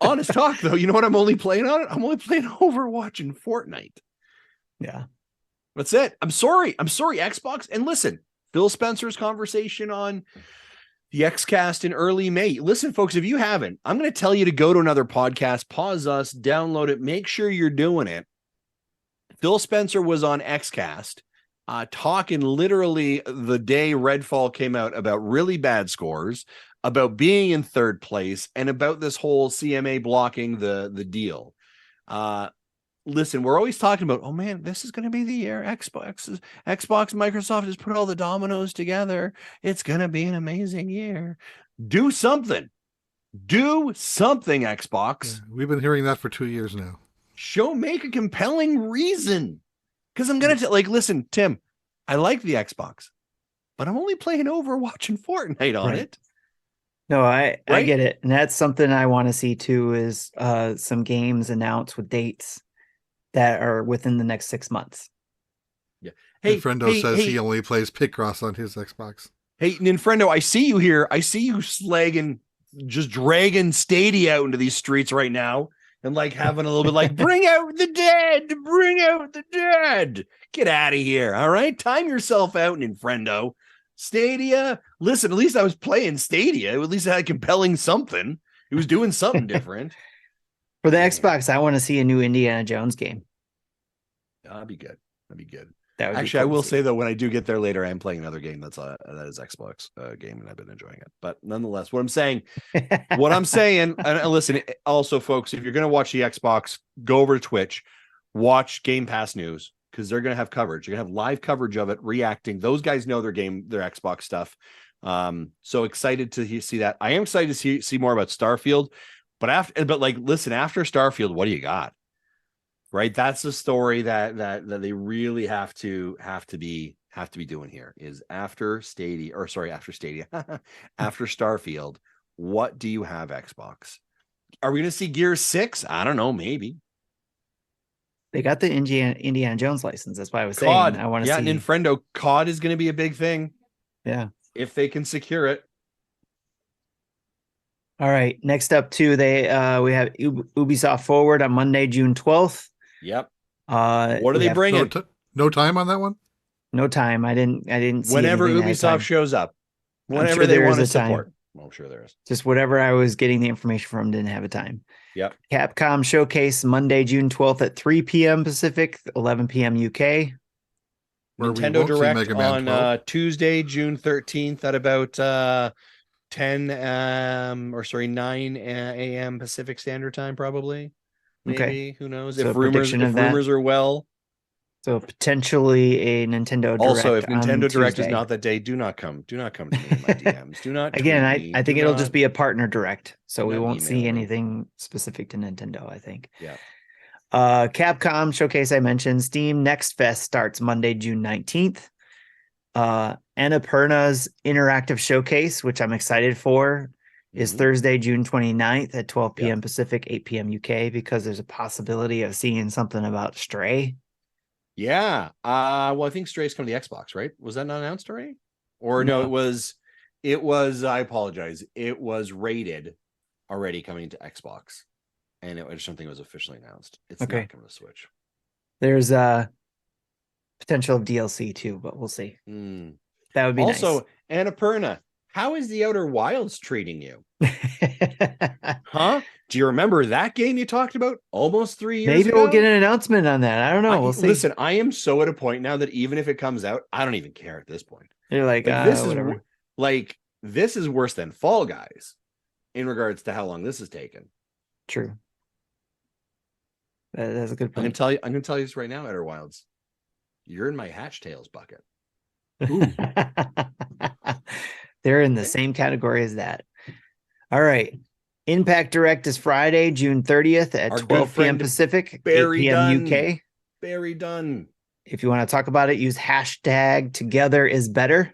Honest talk, though. You know what I'm only playing on it? I'm only playing Overwatch and Fortnite. Yeah. That's it. I'm sorry, Xbox. And listen, Phil Spencer's conversation on the XCast in early May. Listen, folks, if you haven't, I'm going to tell you to go to another podcast, pause us, download it, make sure you're doing it. Phil Spencer was on XCast, talking literally the day Redfall came out about really bad scores, about being in third place, and about this whole CMA blocking the deal. Listen, we're always talking about, oh man, this is going to be the year Xbox, Microsoft has put all the dominoes together. It's going to be an amazing year. Do something, Xbox. Yeah, we've been hearing that for 2 years now. Make a compelling reason. Because I'm going to listen, Tim, I like the Xbox, but I'm only playing Overwatch and Fortnite on it. No, I get it. And that's something I want to see too, is some games announced with dates that are within the next 6 months. Yeah. Hey, Friendo says he only plays Picross on his Xbox. Hey, Ninfrendo, I see you here. I see you slagging, just dragging Stadia out into these streets right now and like having a little bit like, bring out the dead, bring out the dead. Get out of here. All right. Time yourself out, Ninfrendo. Stadia. Listen, at least I was playing Stadia. At least I had compelling something. It was doing something different. For the Xbox, I want to see a new Indiana Jones game. That'd be good. That'd be good. Actually, cool I will say though, when I do get there later, I am playing another game that is Xbox game, and I've been enjoying it. But nonetheless, what I'm saying, and listen, also, folks, if you're going to watch the Xbox, go over to Twitch, watch Game Pass News, because they're going to have coverage. You're going to have live coverage of it, reacting. Those guys know their Xbox stuff. So excited to see that. I am excited to see more about Starfield, but listen, after Starfield, what do you got? Right, that's the story that they really have to be doing here. Is after Starfield, what do you have, Xbox? Are we going to see Gears 6? I don't know, maybe. They got the Indiana Jones license. That's why I was COD. saying I want to see. Ninfrendo, COD is going to be a big thing. Yeah, if they can secure it. All right. Next up, too, we have Ubisoft Forward on Monday, June 12th. Yep. What are they bringing? No time on that one? No time. I didn't see whenever Ubisoft shows up. Whenever they want to support. I'm sure there is. Just whatever I was getting the information from didn't have a time. Yep. Capcom Showcase Monday, June 12th at 3 p.m. Pacific, 11 p.m. UK. Nintendo Direct on Tuesday, June 13th at about 9 a.m. Pacific Standard Time, probably. Maybe. Okay. Who knows? So if rumors are well. So potentially a Nintendo Direct. Also, if Nintendo Direct is not that day, do not come to me in my DMs. Do not. Again, I think it'll just be a partner direct, so we won't see anything specific to Nintendo, I think. Yeah. Capcom Showcase I mentioned. Steam Next Fest starts Monday, June 19th. Annapurna's Interactive Showcase, which I'm excited for, is Thursday, June 29th at 12 p.m. Pacific, 8 p.m. UK, because there's a possibility of seeing something about Stray. Yeah. Well, I think Stray's coming to the Xbox, right? Was that not announced already? Or no, it was, I apologize. It was rated already coming to Xbox. And I just don't think it was officially announced. It's not coming to Switch. There's potential of DLC too, but we'll see. That would be also nice. Annapurna. How is the Outer Wilds treating you? Huh? Do you remember that game you talked about almost 3 years ago? Maybe we'll get an announcement on that. I don't know. We'll see. Listen, I am so at a point now that even if it comes out, I don't even care at this point. You're like this is worse than Fall Guys in regards to how long this has taken. True. That's a good point. I'm gonna tell you this right now, Outer Wilds. You're in my Hatch Tales bucket. They're in the same category as that. All right. Impact Direct is Friday, June 30th at 12 p.m. Pacific, 8 p.m. UK. Very done. If you want to talk about it, use hashtag #TogetherIsBetter.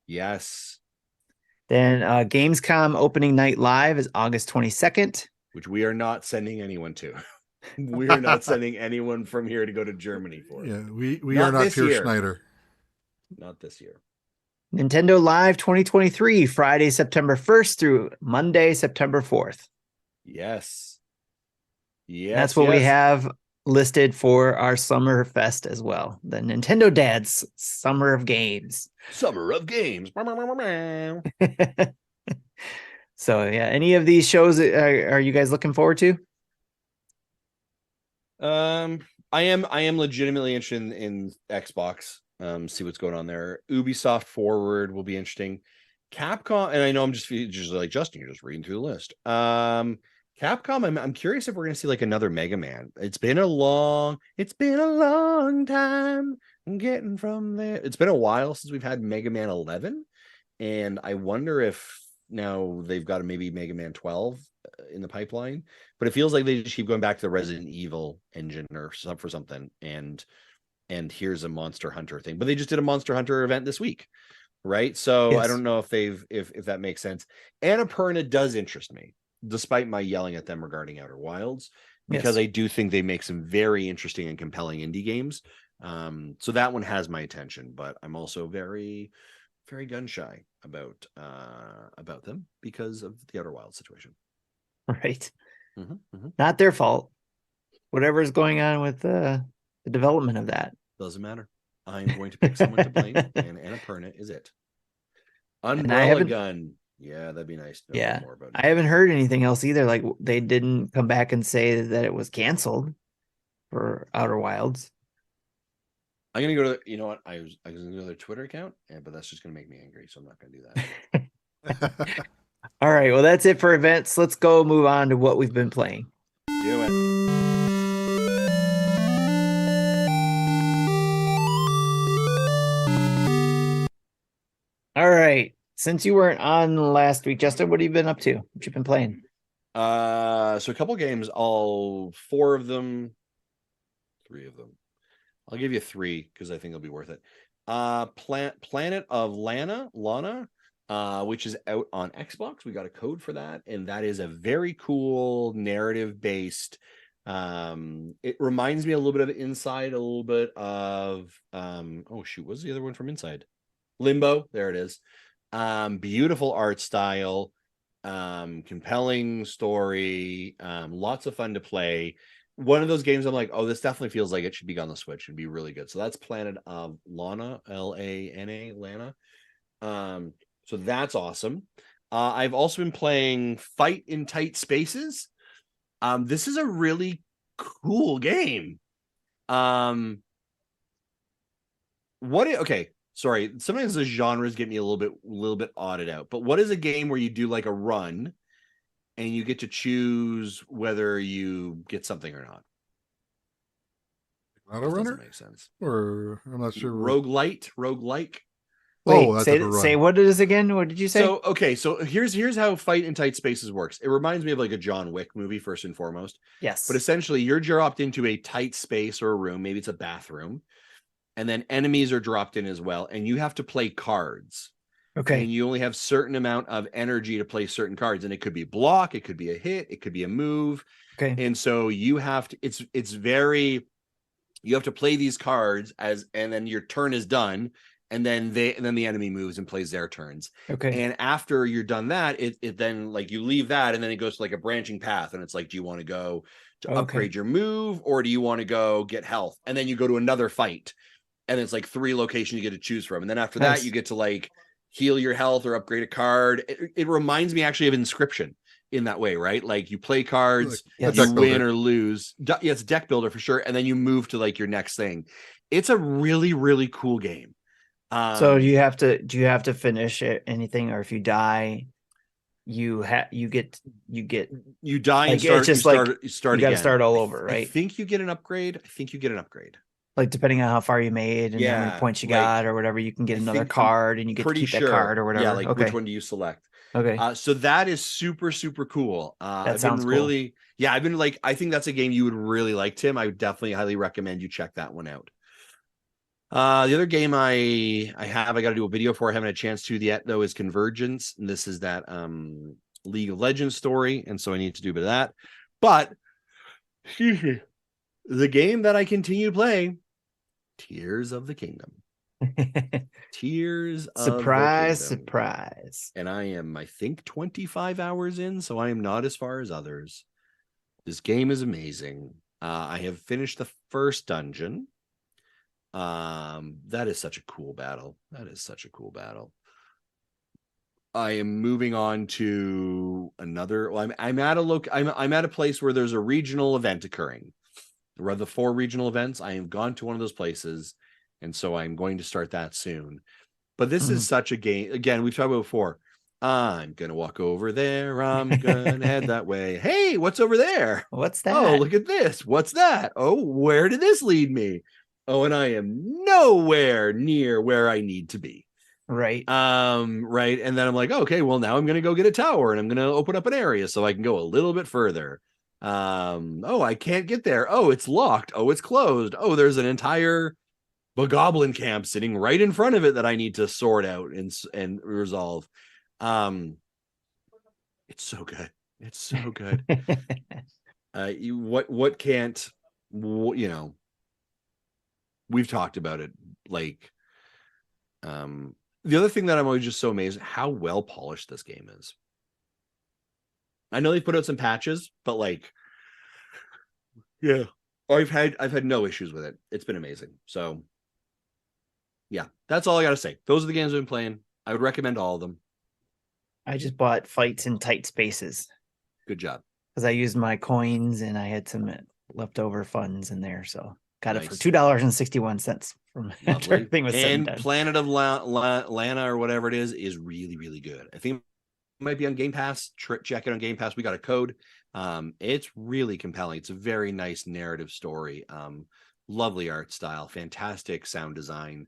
Yes. Then Gamescom opening night live is August 22nd. Which we are not sending anyone to. We are not sending anyone from here to go to Germany for. Yeah, we are not Pierce Schneider. Not this year. Nintendo Live 2023, Friday, September 1st through Monday, September 4th. Yes. That's what we have listed for our Summer Fest as well. The NintendoDads Summer of Games. Summer of Games. So, yeah, any of these shows are you guys looking forward to? I am legitimately interested in Xbox. See what's going on there. Ubisoft Forward will be interesting. Capcom, and I know I'm just like Justin, you're just reading through the list. Capcom, I'm curious if we're gonna see like another Mega Man. It's been a long time getting from there. It's been a while since we've had Mega Man 11, and I wonder if now they've got maybe Mega Man 12 in the pipeline. But it feels like they just keep going back to the Resident Evil engine or for something, and here's a Monster Hunter thing. But they just did a Monster Hunter event this week, right? So yes. I don't know if that makes sense. Annapurna does interest me, despite my yelling at them regarding Outer Wilds, because I do think they make some very interesting and compelling indie games. So that one has my attention, but I'm also very, very gun shy about them because of the Outer Wilds situation. Right. Not their fault. Whatever's going on with the development of that. Doesn't matter. I'm going to pick someone to blame, and Annapurna is it. Umbrella Gun. Yeah, that'd be nice to know a bit more about it. I haven't heard anything else either. Like, they didn't come back and say that it was canceled for Outer Wilds. I'm gonna go to you know what I was gonna go to their Twitter account, but that's just gonna make me angry, so I'm not gonna do that. All right, well, that's it for events. Let's go move on to what we've been playing. Do it. All right. Since you weren't on last week, Justin, what have you been up to? What you been playing? So a couple games, all 4 of them, 3 of them. I'll give you 3 because I think it'll be worth it. Planet of Lana, which is out on Xbox. We got a code for that, and that is a very cool narrative-based. It reminds me a little bit of Inside, a little bit of oh shoot, what's the other one from Inside? Limbo. There it is. Beautiful art style, compelling story, lots of fun to play. One of those games I'm like, oh, this definitely feels like it should be on the Switch. It'd be really good. So that's Planet of Lana, Lana, Lana. So that's awesome. I've also been playing Fight in Tight Spaces. This is a really cool game. Okay, sorry. Sometimes the genres get me a little bit odded out. But what is a game where you do like a run and you get to choose whether you get something or not? Not a runner? Doesn't make sense. Or I'm not sure. Roguelike. Wait, say what it is again? What did you say? So okay, so here's how Fight in Tight Spaces works. It reminds me of like a John Wick movie, first and foremost. Yes. But essentially, you're dropped into a tight space or a room. Maybe it's a bathroom, and then enemies are dropped in as well, and you have to play cards. Okay. And you only have certain amount of energy to play certain cards, and it could be block, it could be a hit, it could be a move. Okay. And so you have to. You have to play these cards and then your turn is done. And then the enemy moves and plays their turns. Okay. And after you're done that, it then like you leave that and then it goes to like a branching path. And it's like, do you want to go to upgrade your move, or do you want to go get health? And then you go to another fight. And it's like 3 locations you get to choose from. And then after that, you get to like heal your health or upgrade a card. It reminds me actually of Inscription in that way, right? Like you play cards, you win or lose. Yeah, it's deck builder for sure. And then you move to like your next thing. It's a really, really cool game. So do you have to finish anything, or if you die, you die and start. You start. You got to start all over, right? I think you get an upgrade. Like depending on how far you made and how many points you got or whatever, you can get another card and you get to keep that card or whatever. Yeah, like which one do you select? Okay. So that is super, super cool. That sounds really cool. Yeah, I've been like, I think that's a game you would really like, Tim. I would definitely highly recommend you check that one out. The other game I got to do a video for, I haven't had a chance to yet though, is Convergence. And this is that League of Legends story, and so I need to do a bit of that. But excuse me, the game that I continue to play, Tears of the Kingdom. Tears of surprise, the Kingdom. surprise. And I am, I think, 25 hours in, so I am not as far as others. This game is amazing. I have finished the first dungeon. That is such a cool battle. I am moving on to another. Well, I'm at a place where there's a regional event occurring. There are the 4 regional events. I have gone to one of those places, and so I'm going to start that soon. But this is such a game. Again, we've talked about before. I'm gonna walk over there. I'm gonna head that way. Hey, what's over there? What's that? Oh, look at this. What's that? Oh, where did this lead me? Oh, and I am nowhere near where I need to be. Right. Right. And then I'm like, okay, well, now I'm going to go get a tower and I'm going to open up an area so I can go a little bit further. Oh, I can't get there. Oh, it's locked. Oh, it's closed. Oh, there's an entire bogoblin camp sitting right in front of it that I need to sort out and resolve. It's so good. It's so good. What can't, you know, we've talked about it. Like, the other thing that I'm always just so amazed at how well polished this game is. I know they put out some patches, but like, yeah, I've had no issues with it. It's been amazing. So yeah, that's all I got to say. Those are the games I've been playing. I would recommend all of them. I just bought Fights in Tight Spaces. Good job. Because I used my coins and I had some leftover funds in there. So got Nice. it for $2.61 from after everything was said and done. Planet of Lana or whatever it is really, really good. I think it might be on Game Pass. Check it on Game Pass. We got a code. It's really compelling. It's a very nice narrative story. Lovely art style, fantastic sound design.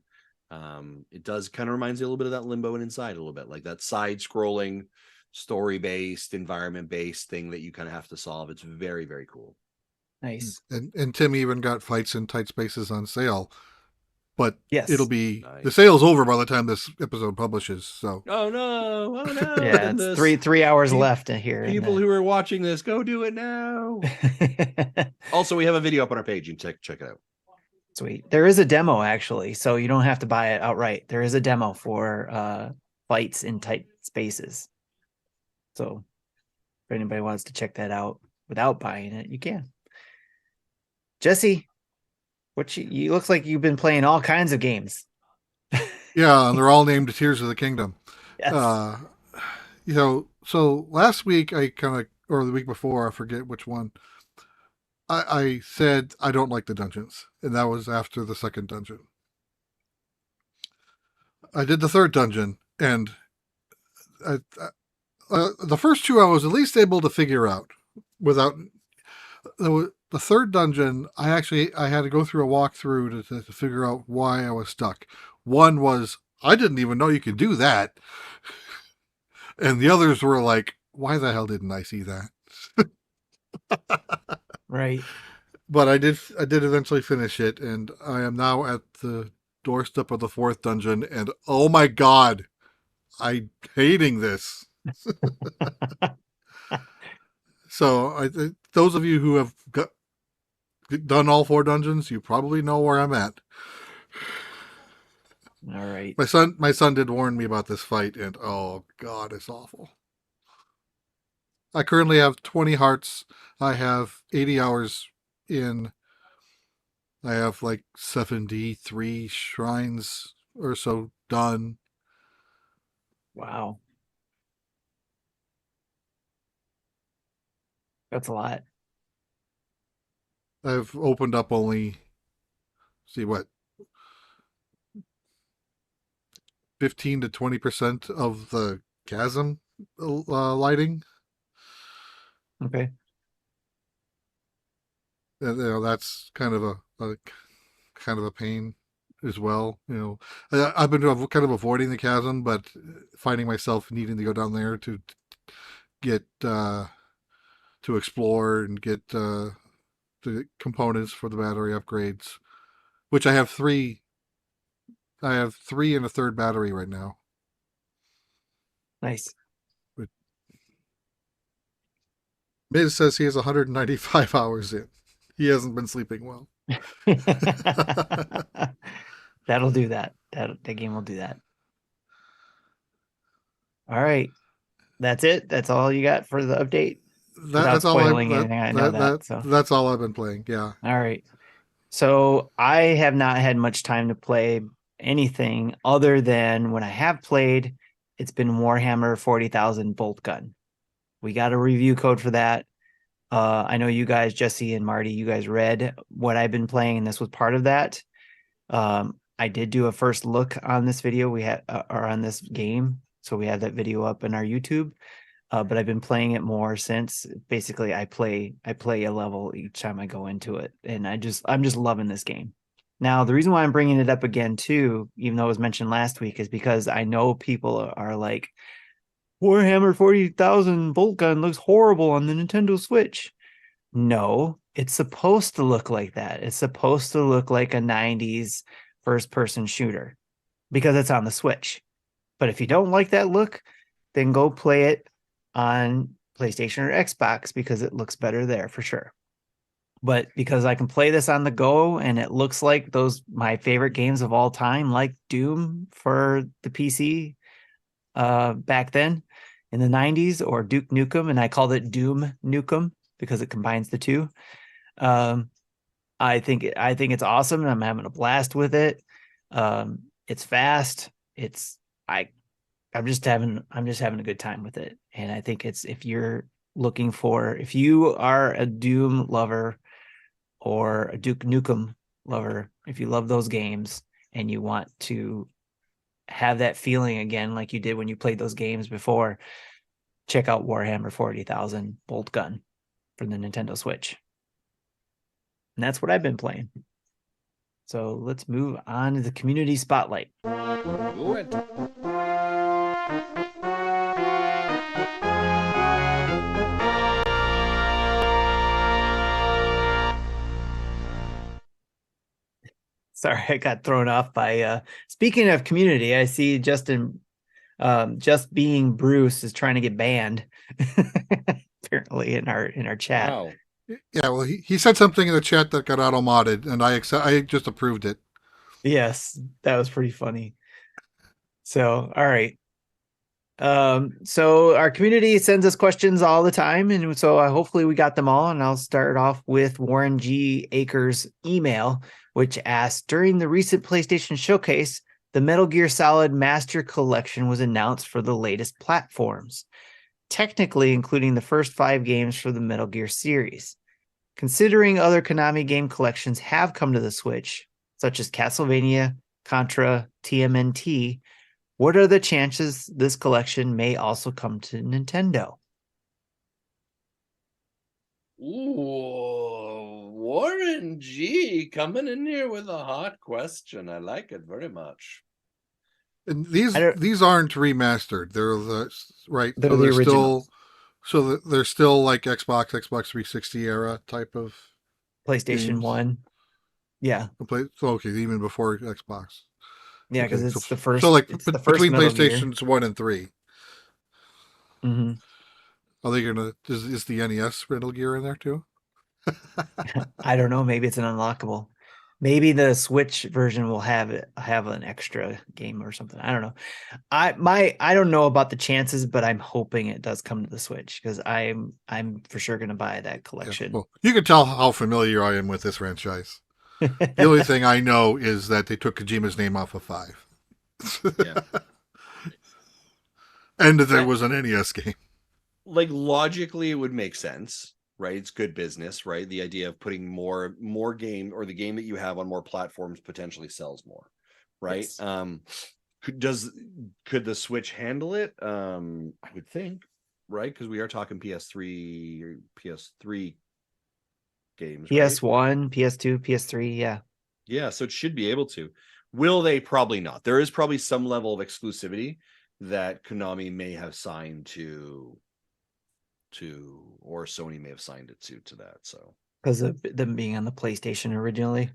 It does kind of reminds you a little bit of that Limbo and Inside a little bit, like that side scrolling, story based, environment based thing that you kind of have to solve. It's very, very cool. Nice. And Tim even got Fights in Tight Spaces on sale, but yes, it'll be the sale's over by the time this episode publishes. So oh no, yeah, it's 3 hours left in here. People who are watching this, go do it now. Also, we have a video up on our page. You can check it out. Sweet. There is a demo actually, so you don't have to buy it outright. There is a demo for Fights in Tight Spaces. So if anybody wants to check that out without buying it, you can. Jesse, you looks like you've been playing all kinds of games. Yeah, and they're all named Tears of the Kingdom. Yes. So last week or the week before, I forget which one, I said I don't like the dungeons, and that was after the second dungeon. I did the third dungeon, and the first two I was at least able to figure out without the third dungeon. I had to go through a walkthrough to figure out why I was stuck. One was I didn't even know you could do that, and the others were like, why the hell didn't I see that? Right. But I did eventually finish it, and I am now at the doorstep of the fourth dungeon, and oh my god, I'm hating this. So those of you who have done all 4 dungeons, you probably know where I'm at. All right. My son did warn me about this fight, and oh god, it's awful. I currently have 20 hearts. I have 80 hours in. I have like 73 shrines or so done. Wow. That's a lot. I've opened up only, 15 to 20% of the chasm lighting. Okay. That's kind of a pain as well. I've been kind of avoiding the chasm, but finding myself needing to go down there to get to explore and get the components for the battery upgrades, which I have 3. I have 3 and a third battery right now. Nice. Miz says he has 195 hours in. He hasn't been sleeping well. That'll do that. That game will do that. All right. That's it. That's all you got for the update. That's all That's all I've been playing. Yeah. All right. So I have not had much time to play anything other than when I have played, it's been Warhammer 40,000 Bolt Gun. We got a review code for that. I know you guys, Jesse and Marty, you guys read what I've been playing, and this was part of that. I did do a first look on this video or on this game, so we have that video up in our YouTube. But I've been playing it more since. Basically, I play a level each time I go into it, and I'm just loving this game. Now, the reason why I'm bringing it up again too, even though it was mentioned last week, is because I know people are like, Warhammer 40,000 Bolt Gun looks horrible on the Nintendo Switch. No, it's supposed to look like that. It's supposed to look like a 90s first-person shooter because it's on the Switch. But if you don't like that look, then go play it on PlayStation or Xbox because it looks better there for sure. But because I can play this on the go and it looks like my favorite games of all time, like Doom for the PC back then in the 90s, or Duke Nukem, and I called it Doom Nukem because it combines the two. I think it's awesome, and I'm having a blast with it. It's fast. I'm just having a good time with it. And I think if you are a Doom lover or a Duke Nukem lover, if you love those games and you want to have that feeling again like you did when you played those games before, check out Warhammer 40,000 Bolt Gun for the Nintendo Switch. And that's what I've been playing. So let's move on to the community spotlight. Do it. Sorry, I got thrown off by speaking of community, I see Justin just being Bruce is trying to get banned apparently in our chat. Wow. Yeah, well, he said something in the chat that got auto modded, and I just approved it. Yes, that was pretty funny. So, all right. So our community sends us questions all the time, and so hopefully we got them all. And I'll start off with Warren G. Akers' email, which asked, during the recent PlayStation showcase, the Metal Gear Solid Master Collection was announced for the latest platforms, technically including the first 5 games for the Metal Gear series. Considering other Konami game collections have come to the Switch, such as Castlevania, Contra, TMNT, what are the chances this collection may also come to Nintendo? Ooh, Warren G coming in here with a hot question. I like it very much. And these aren't remastered. They're They're the originals. They're still like Xbox 360 era type of PlayStation games. 1. Yeah. Okay, even before Xbox. Yeah, because it's the first. So it's the first between Metal PlayStations 1 and 3. Mm-hmm. Are they gonna? Is the NES Metal Gear in there too? I don't know. Maybe it's an unlockable. Maybe the Switch version will have an extra game or something. I don't know. I don't know about the chances, but I'm hoping it does come to the Switch because I'm for sure going to buy that collection. Yeah, well, you can tell how familiar I am with this franchise. The only thing I know is that they took Kojima's name off of 5. Yeah. And that there was an NES game. Like, logically, it would make sense, right? It's good business, right? The idea of putting more game, or the game that you have on more platforms, potentially sells more, right? Yes. Could the Switch handle it? I would think, right? Because we are talking PS3 games, PS1, right? PS2, PS3, yeah. Yeah, so it should be able to. Will they? Probably not. There is probably some level of exclusivity that Konami may have signed to, or Sony may have signed it to that. So because of them being on the PlayStation originally.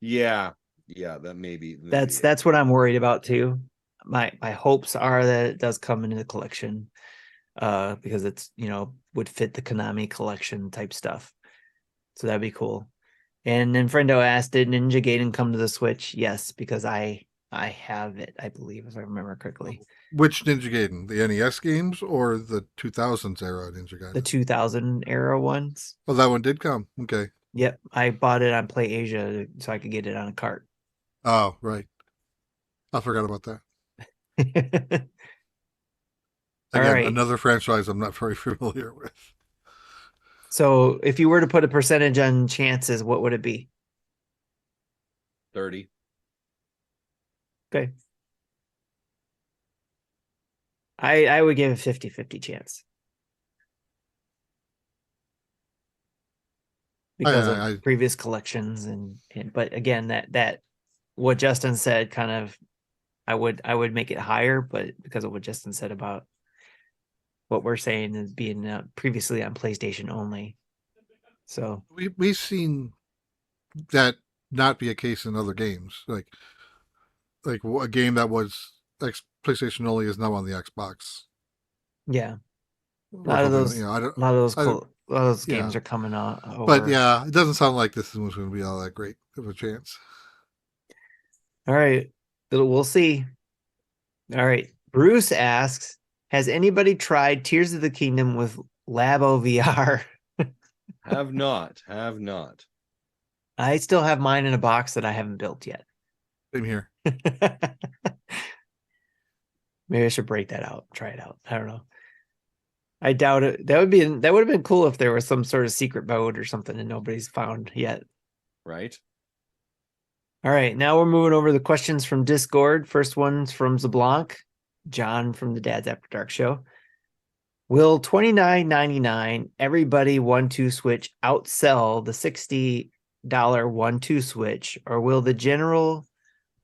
Yeah, that maybe that's what I'm worried about too. My hopes are that it does come into the collection, because it's would fit the Konami collection type stuff. So that'd be cool. And then Friendo asked, did Ninja Gaiden come to the Switch? Yes, because I have it, I believe, if I remember correctly. Which Ninja Gaiden? The NES games or the 2000s era Ninja Gaiden? The 2000 era ones. Oh, that one did come. Okay. Yep. I bought it on Play Asia so I could get it on a cart. Oh, right. I forgot about that. Again, right. Another franchise I'm not very familiar with. So if you were to put a percentage on chances, what would it be? 30. Okay. I would give a 50-50 chance. Because of previous collections and but again, that what Justin said kind of, I would make it higher, but because of what Justin said about what we're saying is being previously on PlayStation only. So we've seen that not be a case in other games. Like a game that was PlayStation only is now on the Xbox. Yeah. A lot of those those games are coming out. But yeah, it doesn't sound like this one's going to be all that great of a chance. All right. We'll see. All right. Bruce asks, has anybody tried Tears of the Kingdom with Labo VR? Have not. I still have mine in a box that I haven't built yet. Same here. Maybe I should break that out. Try it out. I don't know. I doubt it. That would have been cool if there was some sort of secret mode or something and nobody's found yet. Right. All right. Now we're moving over to the questions from Discord. First one's from Zablanc, John from the Dad's After Dark show. Will $29.99 everybody 1-2 Switch outsell the $60 1-2 Switch, or will the general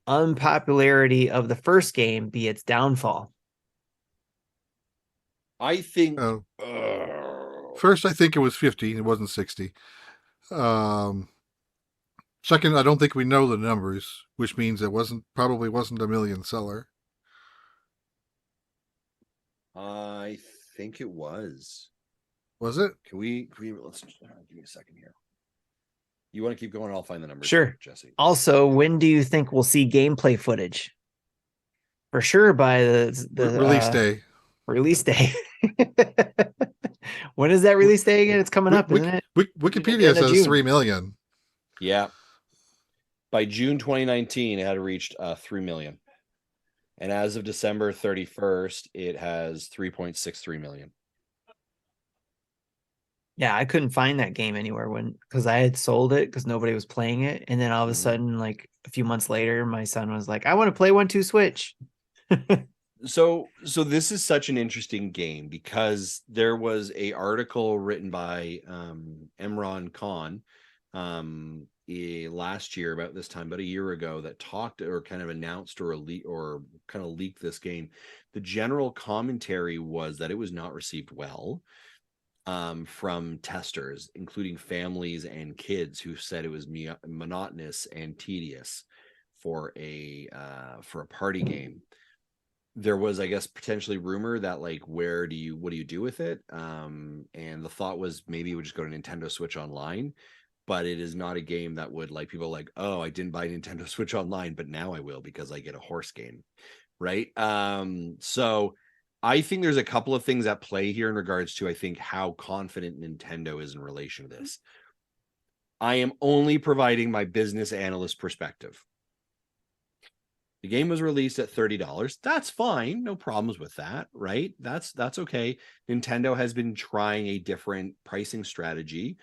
unpopularity of the first game be its downfall? I think first, I think it was 50. It wasn't 60. Second, I don't think we know the numbers, which means it probably wasn't a million seller. I think it was. Was it? Can we let's give me a second here. You want to keep going? I'll find the numbers. Sure. Jesse. Also, when do you think we'll see gameplay footage? For sure by the release day. Release day. When is that release day again? It's coming up, isn't it? Wikipedia says 3 million. Yeah. By June 2019, it had reached 3 million. And as of December 31st, it has 3.63 million. Yeah, I couldn't find that game anywhere because I had sold it because nobody was playing it. And then all of a sudden, like a few months later, my son was like, I want to play 1-2 Switch. So this is such an interesting game because there was a article written by Imran Khan last year about this time, about a year ago, that talked or kind of announced or kind of leaked this game. The general commentary was that it was not received well from testers, including families and kids, who said it was monotonous and tedious for a party game. There was, I guess, potentially rumor that like, what do you do with it? And the thought was maybe it would just go to Nintendo Switch Online, but it is not a game that would like people like, oh, I didn't buy Nintendo Switch Online, but now I will because I get a horse game, right? So I think there's a couple of things at play here in regards to, I think, how confident Nintendo is in relation to this. I am only providing my business analyst perspective. The game was released at $30. That's fine. No problems with that, right? That's okay. Nintendo has been trying a different pricing strategy.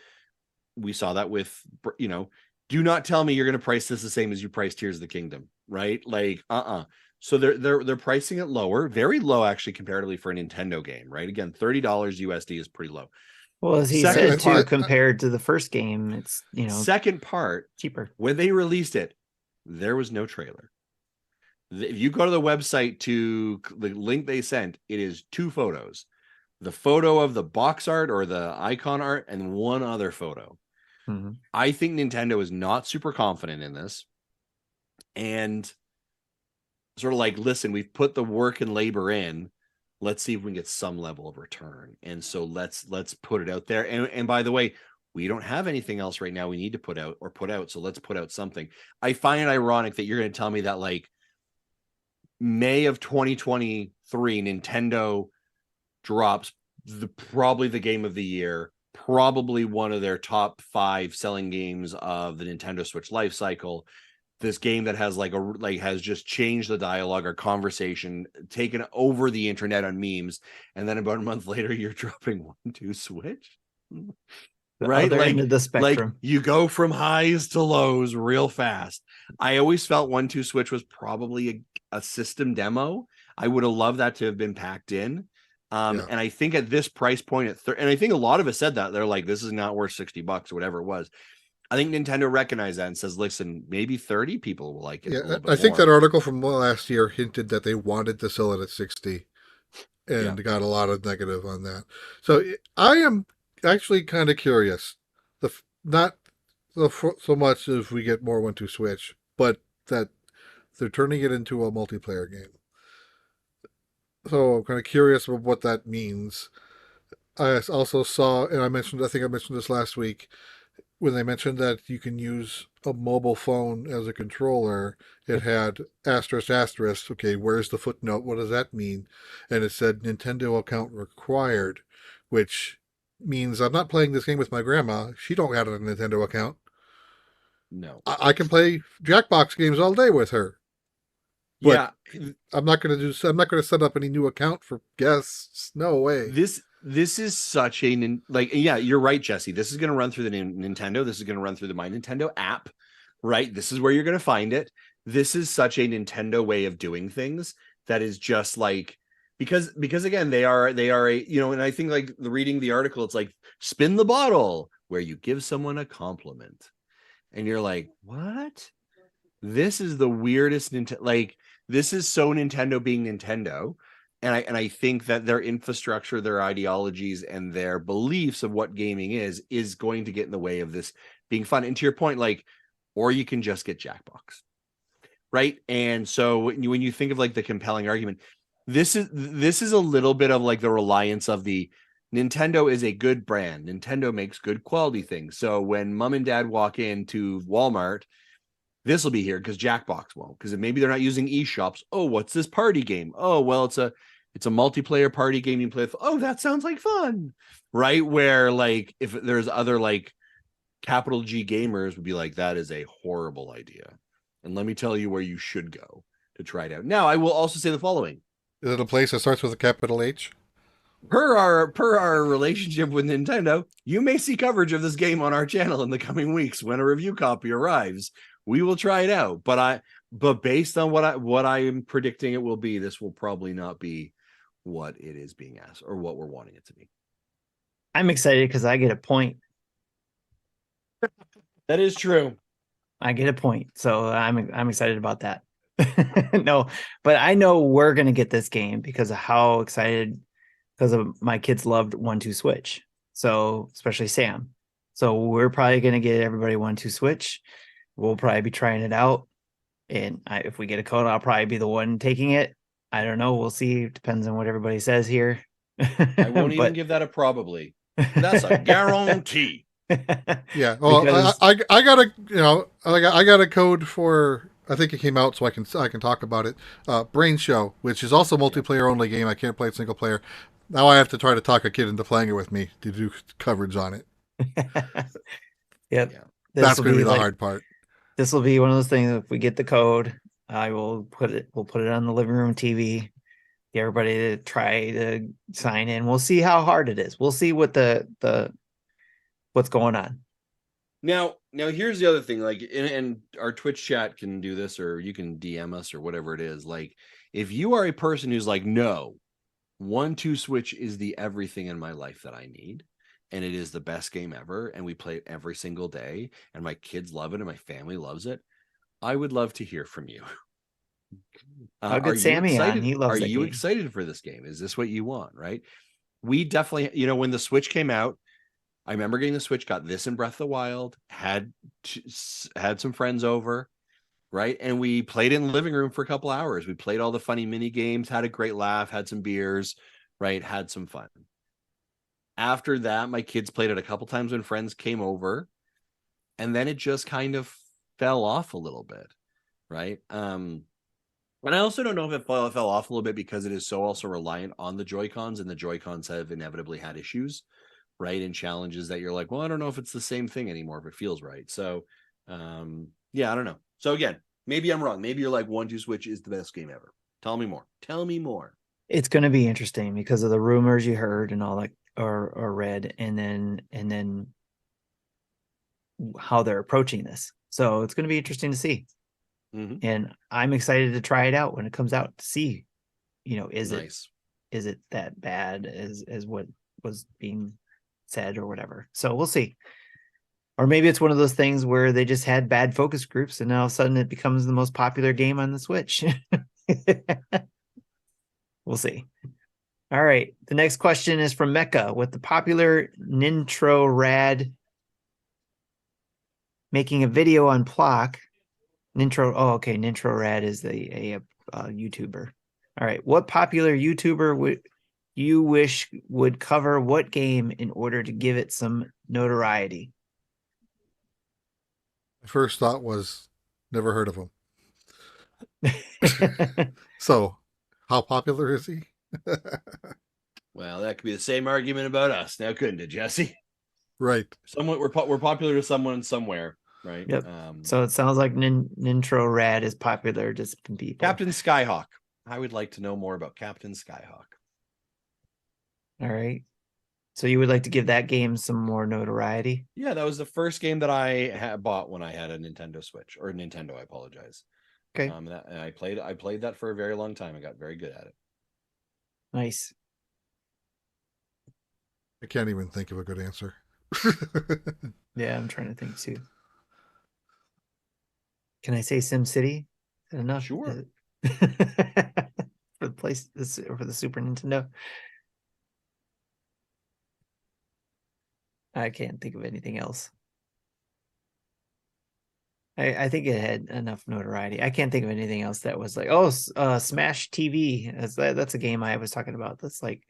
We saw that with, do not tell me you're going to price this the same as you price Tears of the Kingdom, right? Like, So they're pricing it lower, very low actually comparatively for a Nintendo game, right? Again, $30 USD is pretty low. Well, as he said too, compared to the first game, it's second part cheaper. When they released it, there was no trailer. If you go to the website to the link they sent, it is 2 photos. The photo of the box art or the icon art and one other photo. Mm-hmm. I think Nintendo is not super confident in this. And sort of like, listen, we've put the work and labor in. Let's see if we can get some level of return. And so let's put it out there. And by the way, we don't have anything else right now we need to put out. So let's put out something. I find it ironic that you're going to tell me that like May of 2023, Nintendo drops probably the game of the year, probably one of their top 5 selling games of the Nintendo Switch life cycle. This game that has has just changed the dialogue or conversation, taken over the internet on memes, and then about a month later, you're dropping 1-2 Switch, right? Like end of the spectrum. Like you go from highs to lows real fast. I always felt 1-2 Switch was probably a system demo. I would have loved that to have been packed in. And I think at this price point and I think a lot of us said that they're like, this is not worth $60 or whatever it was. I think Nintendo recognized that and says, listen, maybe 30 people will like it. Yeah, I think that article from last year hinted that they wanted to sell it at 60 and got a lot of negative on that. So I am actually kind of curious. Not so much if we get more 1-2 Switch, but that they're turning it into a multiplayer game. So I'm kind of curious about what that means. I also saw, and I think I mentioned this last week, when they mentioned that you can use a mobile phone as a controller, it had asterisk asterisk. Okay, where's the footnote? What does that mean? And it said Nintendo account required, which means I'm not playing this game with my grandma. She don't have a Nintendo account. No. I can play Jackbox games all day with her, but Yeah. I'm not going to do. I'm not going to set up any new account for guests. No way. This is such a like, yeah, you're right, Jesse. This is going to run through the Nintendo. This is going to run through the My Nintendo app, right? This is where you're going to find it. This is such a Nintendo way of doing things that is just like, because again, they are a, you know, and I think like reading the article, it's like spin the bottle where you give someone a compliment. And you're like, what? This is the weirdest like, this is so Nintendo being Nintendo. And I think that their infrastructure, their ideologies, and their beliefs of what gaming is going to get in the way of this being fun. And to your point, like, or you can just get Jackbox, right? And so when you think of like the compelling argument, this is a little bit of like the reliance of the Nintendo is a good brand. Nintendo makes good quality things. So when mom and dad walk into Walmart, this will be here because Jackbox won't, because maybe they're not using eShops. Oh, what's this party game? Oh, well, it's a multiplayer party game you play with. Oh, that sounds like fun, right? Where like if there's other like capital G gamers would be like, that is a horrible idea. And let me tell you where you should go to try it out. Now, I will also say the following. Is it a place that starts with a capital H? Per our relationship with Nintendo, you may see coverage of this game on our channel in the coming weeks when a review copy arrives. We will try it out, but based on what I am predicting it will be, this will probably not be what it is being asked or what we're wanting it to be. I'm excited because I get a point. That is true. I get a point, so I'm excited about that. No, but I know we're gonna get this game because of how excited, because of my kids loved 1-2 Switch. So especially Sam. So we're probably gonna get everybody 1-2 Switch. We'll probably be trying it out, and if we get a code, I'll probably be the one taking it. I don't know. We'll see. It depends on what everybody says here. I won't even give that a probably. That's a guarantee. Yeah. Well, because I got a, you know, I got a code for, I think it came out, so I can talk about it. Brain Show, which is also a multiplayer only game. I can't play it single player. Now I have to try to talk a kid into playing it with me to do coverage on it. Yep. Yeah. That's going to be the hard part. This will be one of those things. If we get the code, we'll put it on the living room TV. Get everybody to try to sign in. We'll see how hard it is. We'll see what what's going on. Now here's the other thing. Like, and our Twitch chat can do this, or you can DM us or whatever it is. Like, if you are a person who's like, no, 1-2 Switch is the everything in my life that I need, and it is the best game ever, and we play it every single day, and my kids love it, and my family loves it, I would love to hear from you. I'll get Sammy on. He loves it. Are you excited for this game? Is this what you want? Right? We definitely, you know, when the Switch came out, I remember getting the Switch, got this in Breath of the Wild, had some friends over, right? And we played it in the living room for a couple hours. We played all the funny mini games, had a great laugh, had some beers, right? Had some fun. After that, my kids played it a couple times when friends came over, and then it just kind of fell off a little bit, right? And I also don't know if it fell off a little bit because it is so also reliant on the Joy-Cons, and the Joy-Cons have inevitably had issues, right? And challenges that you're like, well, I don't know if it's the same thing anymore, if it feels right. So, yeah, I don't know. So again, maybe I'm wrong. Maybe you're like 1-2 Switch is the best game ever. Tell me more. Tell me more. It's going to be interesting because of the rumors you heard and all that, or read, and then how they're approaching this. So it's going to be interesting to see. Mm-hmm. And I'm excited to try it out when it comes out to see, you know, is it that bad as what was being said or whatever. So we'll see. Or maybe it's one of those things where they just had bad focus groups and now all of a sudden it becomes the most popular game on the Switch. We'll see. All right. The next question is from Mecca. With the popular NintendoDads making a video on Plock. NintendoDads is a YouTuber. All right. What popular YouTuber you wish would cover what game in order to give it some notoriety? My first thought was never heard of him. So, how popular is he? Well, that could be the same argument about us now, couldn't it, Jesse? Right. We're popular to someone somewhere, right? Yep. So it sounds like NintendoDads is popular to some people. Captain Skyhawk. I would like to know more about Captain Skyhawk. All right. So you would like to give that game some more notoriety? Yeah, that was the first game that I bought when I had a Nintendo Switch, or Nintendo. I apologize. Okay. And I played that for a very long time. I got very good at it. Nice. I can't even think of a good answer. Yeah, I'm trying to think too. Can I say SimCity? Is that enough? Sure. For the Super Nintendo. I can't think of anything else. I think it had enough notoriety. I can't think of anything else that was like, Smash TV. That's a game I was talking about. That's like,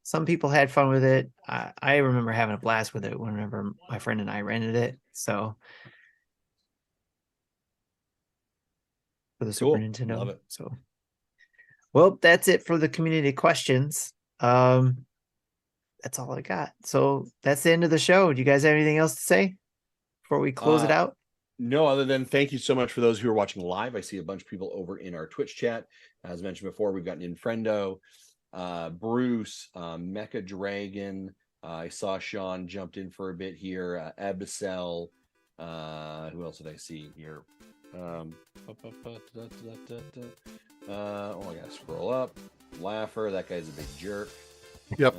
some people had fun with it. I remember having a blast with it whenever my friend and I rented it. So for the Super Nintendo. Love it. So, well, that's it for the community questions. That's all I got. So that's the end of the show. Do you guys have anything else to say before we close it out? No, other than thank you so much for those who are watching live. I see a bunch of people over in our Twitch chat. As mentioned before, we've got Infrendo, Bruce, Mecha Dragon. I saw Sean jumped in for a bit here. Abyssal. Who else did I see here? I gotta scroll up. Laugher, that guy's a big jerk. Yep.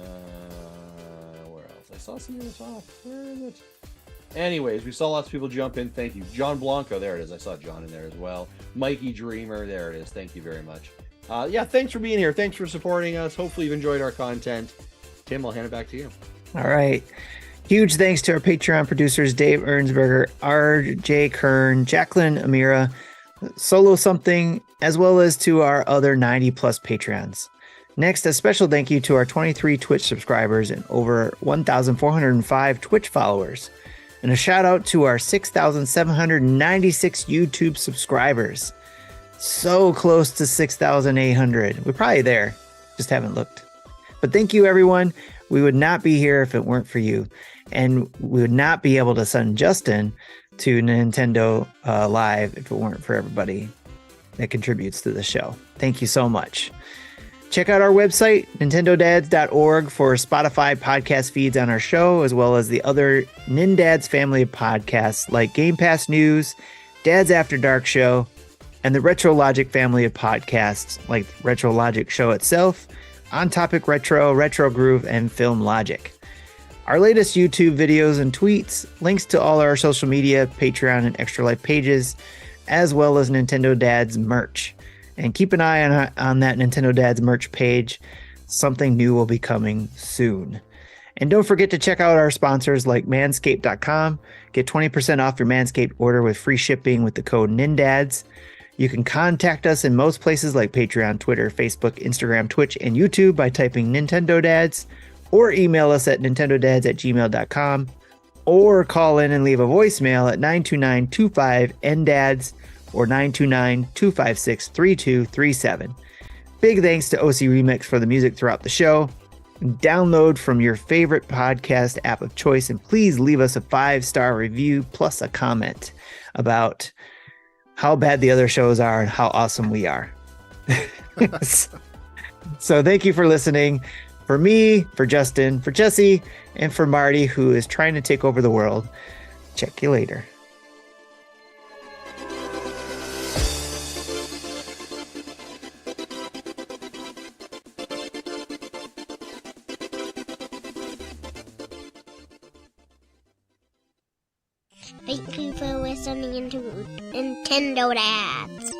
Where else? I saw something at the top. Where is it? Anyways, we saw lots of people jump in. Thank you. John Blanco, there it is. I saw John in there as well. Mikey Dreamer, there it is. Thank you very much. Yeah, thanks for being here. Thanks for supporting us. Hopefully you've enjoyed our content. Tim, I'll hand it back to you. All right. Huge thanks to our Patreon producers, Dave Ernsberger, RJ Kern, Jacqueline Amira, Solo Something, as well as to our other 90 plus Patreons. Next, a special thank you to our 23 Twitch subscribers and over 1,405 Twitch followers. And a shout out to our 6,796 YouTube subscribers. So close to 6,800. We're probably there. Just haven't looked. But thank you, everyone. We would not be here if it weren't for you. And we would not be able to send Justin to Nintendo Live if it weren't for everybody that contributes to the show. Thank you so much. Check out our website, NintendoDads.org, for Spotify podcast feeds on our show, as well as the other NinDads family of podcasts like Game Pass News, Dad's After Dark Show, and the Retro Logic family of podcasts like Retro Logic Show itself, On Topic Retro, Retro Groove, and Film Logic. Our latest YouTube videos and tweets, links to all our social media, Patreon, and Extra Life pages, as well as NintendoDads merch. And keep an eye on that NintendoDads merch page. Something new will be coming soon. And don't forget to check out our sponsors like Manscaped.com. Get 20% off your Manscaped order with free shipping with the code NINDADS. You can contact us in most places like Patreon, Twitter, Facebook, Instagram, Twitch, and YouTube by typing NintendoDads, or email us at nintendodads@gmail.com, or call in and leave a voicemail at 929-25-NDADS or 929-256-3237. Big thanks to OC Remix for the music throughout the show. Download from your favorite podcast app of choice, and please leave us a 5-star review plus a comment about how bad the other shows are and how awesome we are. So thank you for listening. For me, for Justin, for Jesse, and for Marty, who is trying to take over the world. Check you later. Thank you for listening to Nintendo Dads.